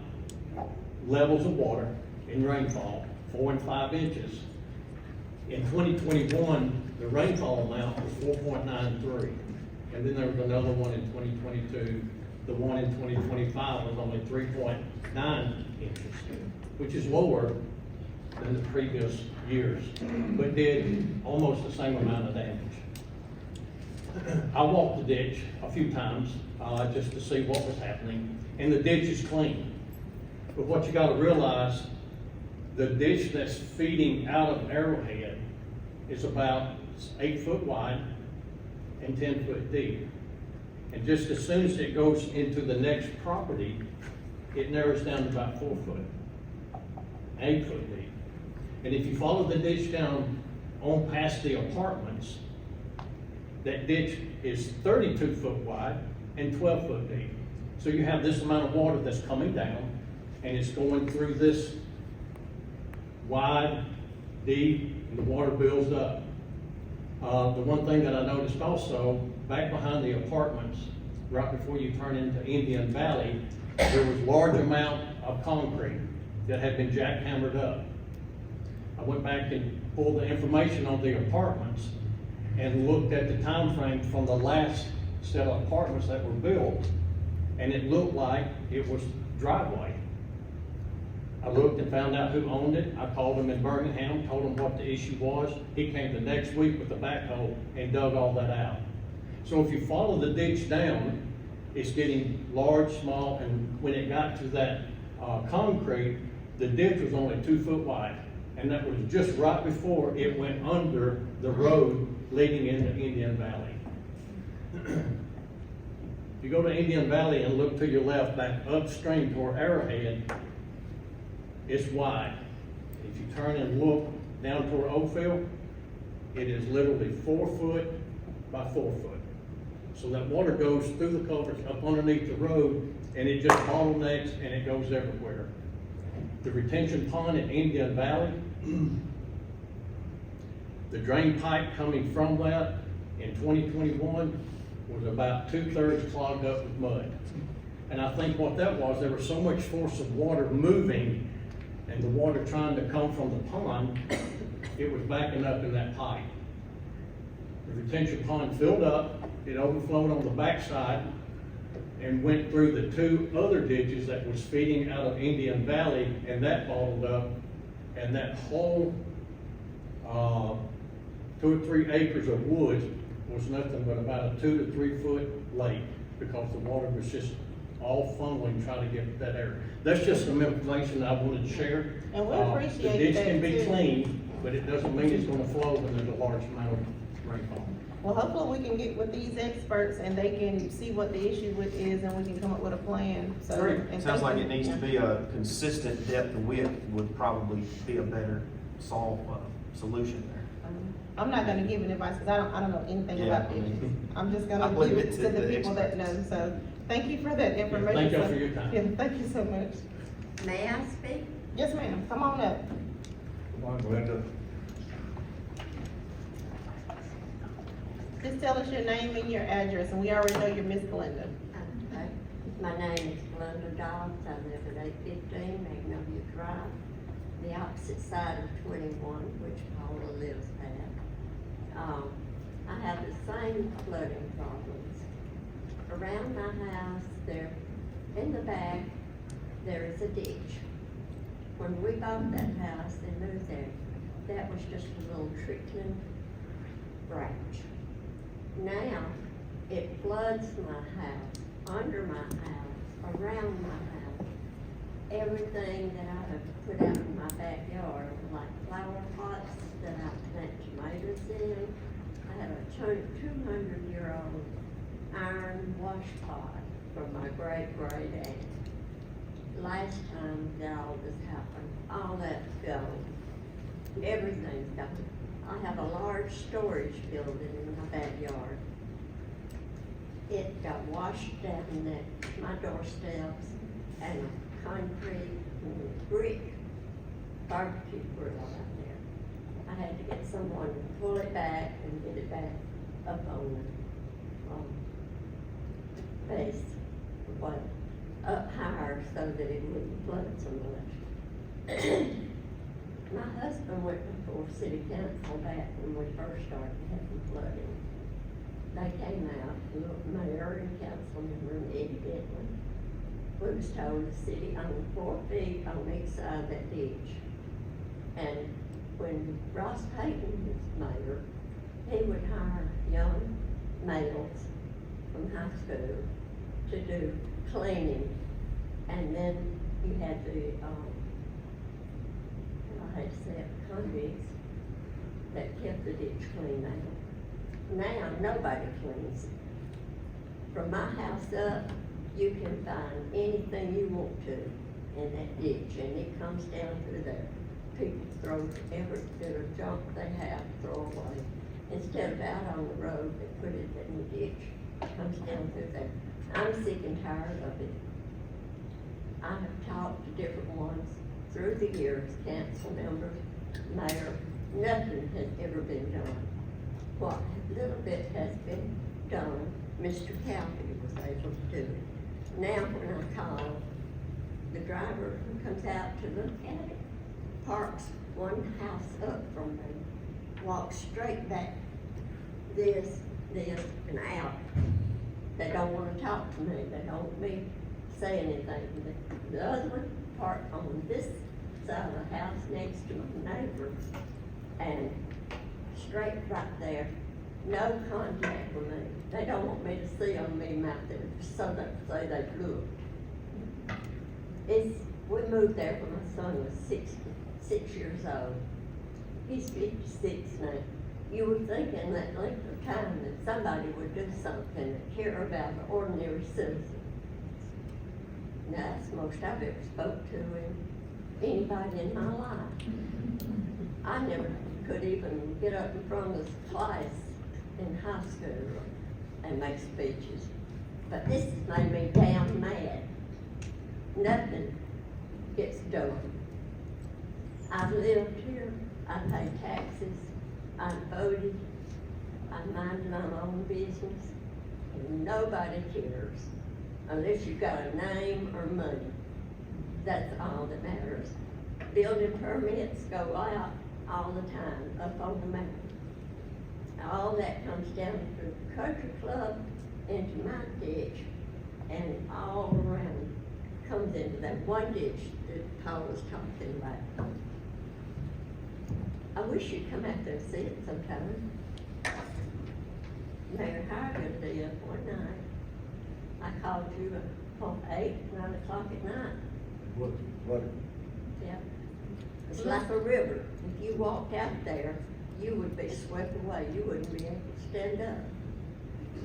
levels of water in rainfall, 4 and 5 inches. In 2021, the rainfall amount was 4.93. And then there was another one in 2022. The one in 2025 was only 3.9 inches, which is lower than the previous years, but did almost the same amount of damage. I walked the ditch a few times, just to see what was happening, and the ditch is clean. But what you gotta realize, the ditch that's feeding out of Arrowhead is about 8 foot wide and 10 foot deep. And just as soon as it goes into the next property, it narrows down to about 4 foot, 8 foot deep. And if you follow the ditch down on past the apartments, that ditch is 32 foot wide and 12 foot deep. So you have this amount of water that's coming down, and it's going through this wide, deep, and the water builds up. The one thing that I noticed also, back behind the apartments, right before you turn into Indian Valley, there was large amount of concrete that had been jackhammered up. I went back and pulled the information on the apartments and looked at the time frame from the last set of apartments that were built, and it looked like it was driveway. I looked and found out who owned it. I called him in Birmingham, told him what the issue was. He came the next week with a backhoe and dug all that out. So if you follow the ditch down, it's getting large, small, and when it got to that concrete, the ditch was only 2 foot wide. And that was just right before it went under the road leading into Indian Valley. If you go to Indian Valley and look to your left, back upstream toward Arrowhead, it's wide. If you turn and look down toward Oakville, it is literally 4 foot by 4 foot. So that water goes through the culverts up underneath the road, and it just bottlenecks and it goes everywhere. The retention pond in Indian Valley, the drain pipe coming from that in 2021 was about 2/3 clogged up with mud. And I think what that was, there was so much force of water moving and the water trying to come from the pond, it was backing up in that pipe. The retention pond filled up, it overflowed on the backside and went through the two other ditches that was feeding out of Indian Valley, and that bottled up. And that whole, 2 or 3 acres of woods was nothing but about a 2 to 3 foot lake, because the water was just all funneling, trying to get that area. That's just some information I wanted to share. And we appreciate The ditch that, can be too. cleaned, but it doesn't mean it's gonna flow when there's a large amount of rainfall. Well, hopefully we can get with these experts and they can see what the issue with is and we can come up with a plan, so. Great. and Sounds thank like you. it needs to be a consistent depth of width would probably be a better solution there. I'm not gonna give an advice, cause I don't know anything Yeah, about I this. mean, I'm just I gonna leave give it it to to the the people that know, experts. so thank you for that information. Thank you for your time. Yeah, thank you so much. May I speak? Yes, ma'am, come on up. Linda? Just tell us your name and your address, and we already know you're Miss Glenda. Okay. My name is Glenda Dobbs. I live at 815 Magnolia Drive, the opposite side of 21, which Paula lives at. I have the same flooding problems. Around my house, there, in the back, there is a ditch. When we bought that house and moved there, that was just a little trickling branch. Now, it floods my house, under my house, around my house. Everything that I have put out in my backyard, like flower pots that I plant tomatoes in. I have a 200-year-old iron wash pot from my great-great aunt. Last time that all this happened, all that's gone. Everything's gone. I have a large storage building in my backyard. It got washed down my doorsteps, and a concrete and brick barbecue grill out there. I had to get someone to pull it back and get it back up on the base, up higher so that it wouldn't flood so much. My husband went before city council back when we first started having flooding. They came out, the mayor and council member and Eddie Bentley. We was told the city owned 4 feet on each side of that ditch. And when Ross Payton was mayor, he would hire young males from high school to do cleaning. And then you had the, I hate to say it, convicts that kept the ditch clean out. Now, nobody cleans it. From my house up, you can find anything you want to in that ditch, and it comes down through there. People throw every bit of junk they have, throw away. Instead of out on the road, they put it in the ditch. It comes down through there. I'm sick and tired of it. I have talked to different ones through the years, council members, mayor. Nothing has ever been done. What little bit has been done, Mr. County was able to do it. Now when I call, the driver who comes out to look at it, parks one house up from me, walks straight back, this, and out. They don't wanna talk to me, they don't want me to say anything. The other one parked on this side of the house next to my neighbor, and straight right there, no contact with me. They don't want me to see them out there, so they say they look. We moved there when my son was 6 years old. He's 56 now. You would think in that length of time that somebody would do something to care about an ordinary citizen. Now, that's the most I've ever spoke to anybody in my life. I never could even get up in front of this class in high school and make speeches. But this has made me damn mad. Nothing gets done. I've lived here, I pay taxes, I voted, I mind my own business, and nobody cares unless you've got a name or money. That's all that matters. Building permits go out all the time, up on the mountain. All that comes down to the country club, into my ditch, and all around, comes into that one ditch that Paul was talking about. I wish you'd come out there and see it sometime. Mayor Hargan did one night. I called you at 8, 9 o'clock at night. What? Yeah. It's like a river. If you walked out there, you would be swept away. You wouldn't be able to stand up.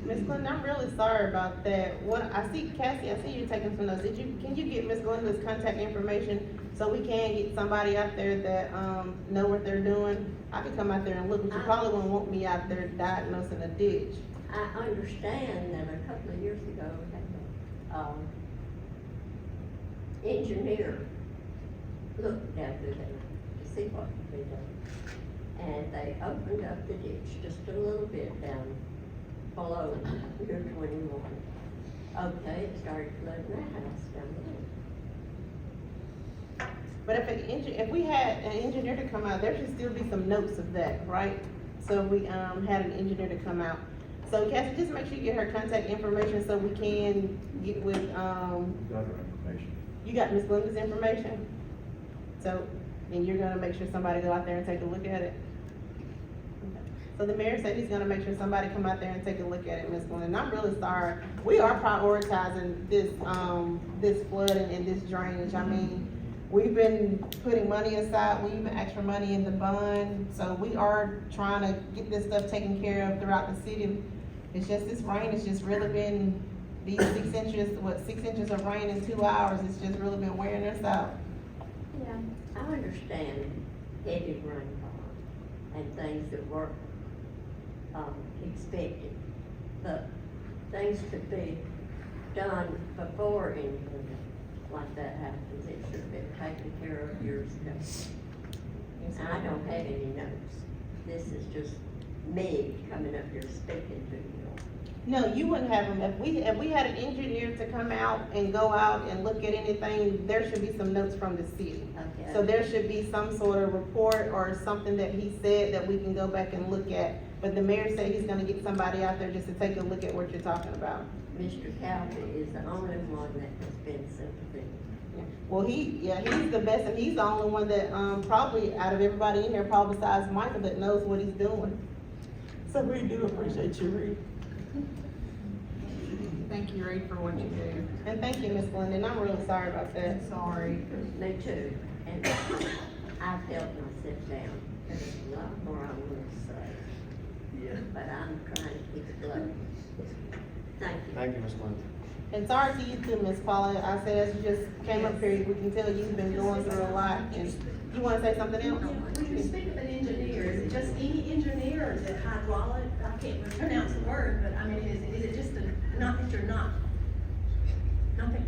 Ms. Glenda, I'm really sorry about that. I see Cassie, I see you taking some notes. Can you get Ms. Glenda's contact information so we can get somebody out there that, know what they're doing? I could come out there and look, but you probably wouldn't want me out there diagnosing a ditch. I understand that a couple of years ago, engineer looked down through there to see what could be done. And they opened up the ditch just a little bit down below Pier 21. Okay, it started flooding that house down there. But if we had an engineer to come out, there should still be some notes of that, right? So we, had an engineer to come out. So Cassie, just make sure you get her contact information so we can get with, You got her information. you got Ms. Glenda's information? So, and you're gonna make sure somebody go out there and take a look at it? Okay. So the mayor said he's gonna make sure somebody come out there and take a look at it, Ms. Glenda. And I'm really sorry. We are prioritizing this, this flooding and this drainage. I mean, we've been putting money aside, we even asked for money in the bond, so we are trying to get this stuff taken care of throughout the city. It's just this rain has just really been, these 6 inches, 6 inches of rain in 2 hours, it's just really been wearing us out. Yeah, I understand heavy rainfall and things that weren't, expected. But things could be done before anything like that happens. It should have been taken care of years ago. And I don't have any notes. This is just me coming up here speaking to you. No, you wouldn't have them. If we had an engineer to come out and go out and look at anything, there should be some notes from the city. Okay. So there should be some sort of report or something that he said that we can go back and look at. But the mayor said he's gonna get somebody out there just to take a look at what you're talking about. Mr. Calvin is the only one that has been sympathetic. Well, he's the best, and he's the only one that, probably out of everybody in here, probably besides Michael, that knows what he's doing. So we do appreciate you, Reed. Thank you, Reed, for what you do. And thank you, Ms. Glenda, and I'm really sorry about that. Sorry. Me too. And I've held myself down. There's a lot more I want to say. Yeah. But I'm trying to keep it low. Thank you. Thank you, Ms. Glenda. And sorry to you too, Ms. Paula, I said, as you just came up here, we can tell you've been going through a lot, and you wanna say something else? When you speak of an engineer, is it just any engineer, or is it hydraulic? I can't really pronounce the word, but I mean, is it just not that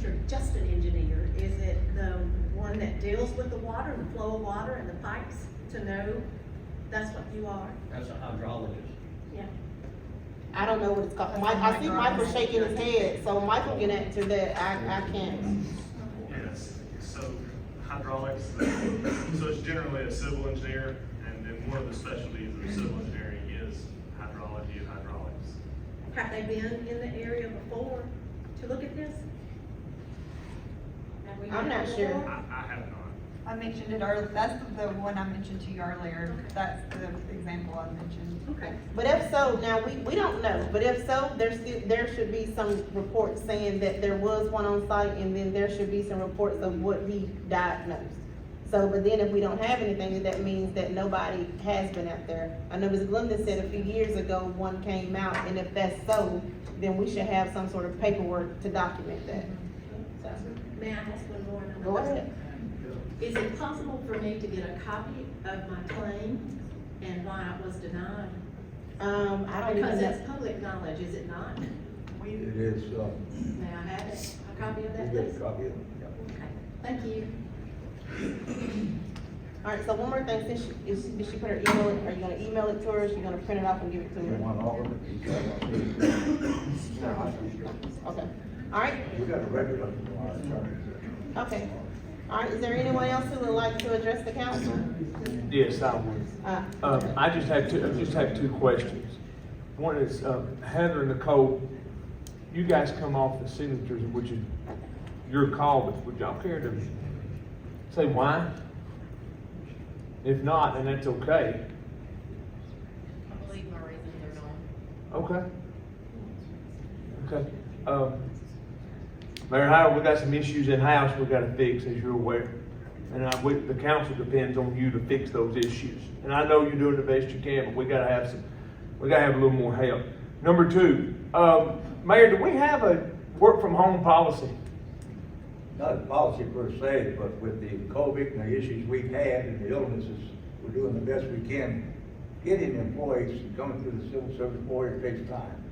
you're just an engineer, is it the one that deals with the water, and the flow of water and the pipes to know that's what you are? That's a hydrologist. Yeah. I don't know what it's called, Mike, I see Michael shaking his head, so Michael can answer that, I can't. Yes, so hydraulics, so it's generally a civil engineer, and then one of the specialties of civil engineering is hydrology and hydraulics. Have they been in the area before to look at this? Have we I'm had not it sure. before? I have not. I mentioned it earlier, that's the one I mentioned to you earlier, that's the example I mentioned. Okay. But if so, now, we don't know, but if so, there should be some reports saying that there was one on site, and then there should be some reports of what he diagnosed. So, but then if we don't have anything, that means that nobody has been out there. I know Ms. Glenda said a few years ago, one came out, and if that's so, then we should have some sort of paperwork to document that. So, May I ask one more? go ahead. Is it possible for me to get a copy of my claim and why it was denied? I don't Because even know. that's public knowledge, is it not? It is, May I have it, a copy of that, you get please? a copy of it. Okay, thank you. All right, so one more thing, did she put her email, are you gonna email it to her, or is she gonna print it off and give it to You her? want all of it? You got one. Okay, all right, We got a regular attorney. okay. All right, is there anyone else who would like to address the council? Yes, I would. I just have two questions. One is, Heather and Nicole, you guys come off the signatures, which is your call, but would y'all care to say why? If not, then that's okay. I believe my reasons are known. Okay. Mayor Howard, we got some issues in-house we gotta fix, as you're aware. And the council depends on you to fix those issues. And I know you're doing the best you can, but we gotta have a little more help. Number two, Mayor, do we have a work from home policy? Not a policy per se, but with the COVID and the issues we've had and the illnesses, we're doing the best we can. Getting employees coming through the civil service board takes time.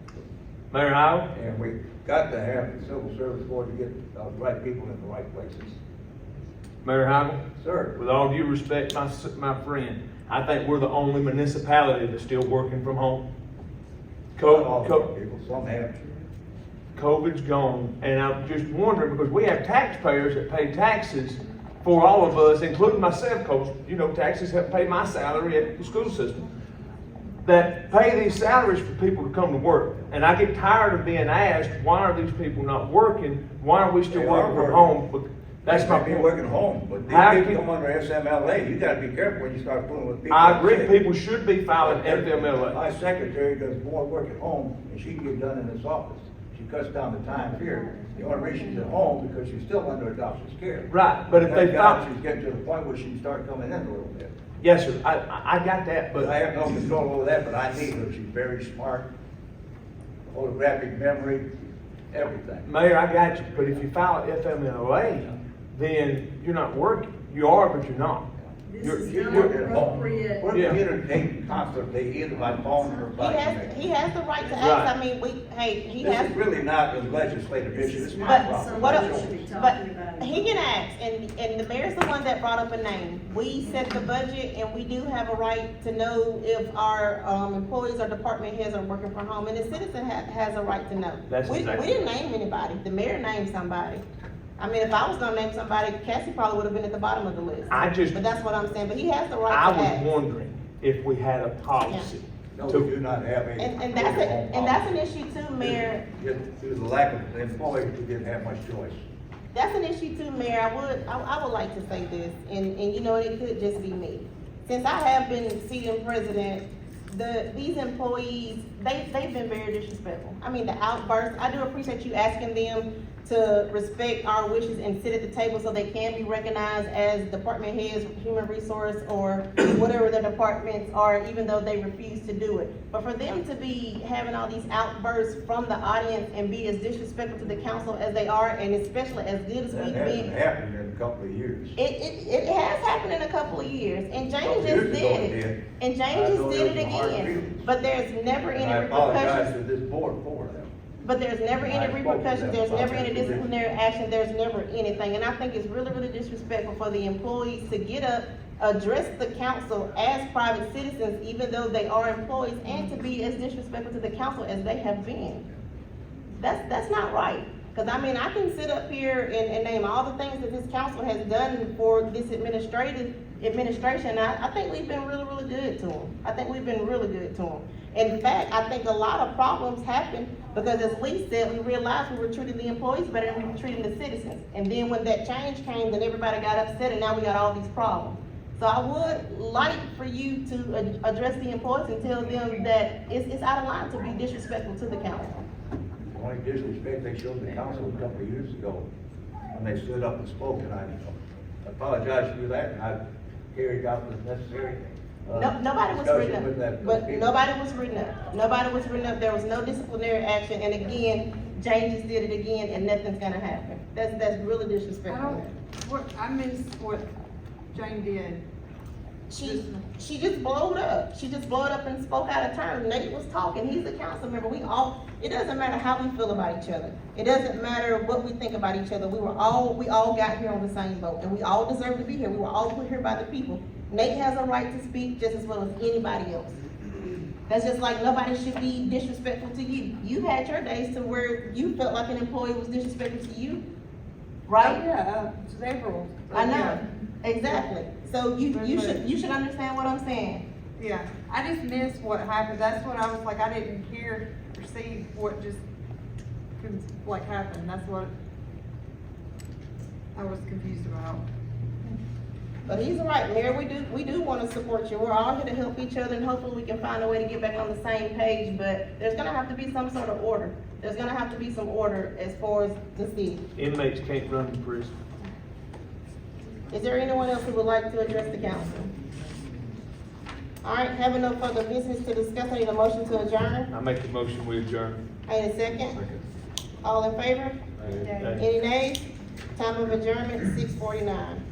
Mayor Howard? And we've got to have the civil service board to get the right people in the right places. Mayor Howard? Sir. With all due respect, my friend, I think we're the only municipality that's still working from home. Some have. COVID's gone, and I'm just wondering, because we have taxpayers that pay taxes for all of us, including myself, because, you know, taxes help pay my salary at the school system, that pay these salaries for people to come to work. And I get tired of being asked, why are these people not working? Why are we still working from home? But that's my point. Working home, but these people come under FMLA. You gotta be careful when you start fooling with people. I agree, people should be filing FMLA. My secretary does more work at home than she can get done in this office. She cuts down the time here. The only reason she's at home because she's still under a doctor's care. Right, but if they file. She's getting to the point where she can start coming in a little bit. Yes, sir, I got that, but. I have no control over that, but I need her. She's very smart, photographic memory, everything. Mayor, I got you, but if you file an FMLA, then you're not working. You are, but you're not. You're at home. We're communicating constantly, either by phone or by email. He has the right to Right. ask, I mean, This is really not a legislative issue, it's my But problem. but he can ask, and the mayor's the one that brought up a name. We set the budget, and we do have a right to know if our, employees or department heads are working from home, and the citizen has a right to know. That's We exactly didn't name anybody, the mayor named somebody. I mean, if I was gonna name somebody, Cassie probably would have been at the bottom of the list. But that's what I'm saying, but he has the right to I ask. was wondering if we had a policy. No, we do not have any. And that's an issue too, Mayor. Due to the lack of employees, we didn't have much choice. That's an issue too, Mayor. I would like to say this, and you know, it could just be me. Since I have been sitting president, these employees, they've been very disrespectful. I mean, the outbursts, I do appreciate you asking them to respect our wishes and sit at the table so they can be recognized as department heads, human resource, or whatever their departments are, even though they refuse to do it. But for them to be having all these outbursts from the audience and be as disrespectful to the council as they are, and especially as good as we've That been. hasn't happened in a couple of years. It has happened in a couple of years, and James just did it. And James just did it again. But there's never any I apologize repercussions. to this board for them. But there's never any I spoke to repercussions, them there's about never that any position. disciplinary action, there's never anything. And I think it's really, really disrespectful for the employees to get up, address the council as private citizens, even though they are employees, and to be as disrespectful to the council as they have been. That's not right. Cause I mean, I can sit up here and name all the things that this council has done for this administration. I think we've been really, really good to them. I think we've been really good to them. In fact, I think a lot of problems happen because, as Lee said, we realized we were treating the employees better than we were treating the citizens. And then when that change came, then everybody got upset, and now we got all these problems. So I would like for you to address the employees and tell them that it's out of line to be disrespectful to the council. The only disrespect they showed the council a couple of years ago, when they stood up and spoke, and I apologize for that, and I carried out the necessary Nobody was written up, but nobody was written up. Nobody was written up, there was no disciplinary action, and again, Jane just did it again, and nothing's gonna happen. That's really disrespectful. I missed what Jane did. She just blowed up. She just blowed up and spoke out of turn. Nate was talking, he's a council member. It doesn't matter how we feel about each other. It doesn't matter what we think about each other. We all got here on the same boat, and we all deserve to be here. We were all put here by the people. Nate has a right to speak just as well as anybody else. That's just like nobody should be disrespectful to you. You had your days to where you felt like an employee was disrespectful to you. right? Oh, yeah, several. I know, Yeah. exactly. So you should understand what I'm saying. Yeah, I just missed what happened, that's what I was like, I didn't hear or see what just, like, happened, that's what I was confused about. But he's right, Mayor, we do wanna support you. We're all here to help each other and hopefully we can find a way to get back on the same page, but there's gonna have to be some sort of order. There's gonna have to be some order as far as the city. Inmates can't run the prison. Is there anyone else who would like to address the council? All right, having no further business to discuss, I need a motion to adjourn. I make the motion, we adjourn. I need a second. All in favor? Any nays? Time of adjournment is 6:49.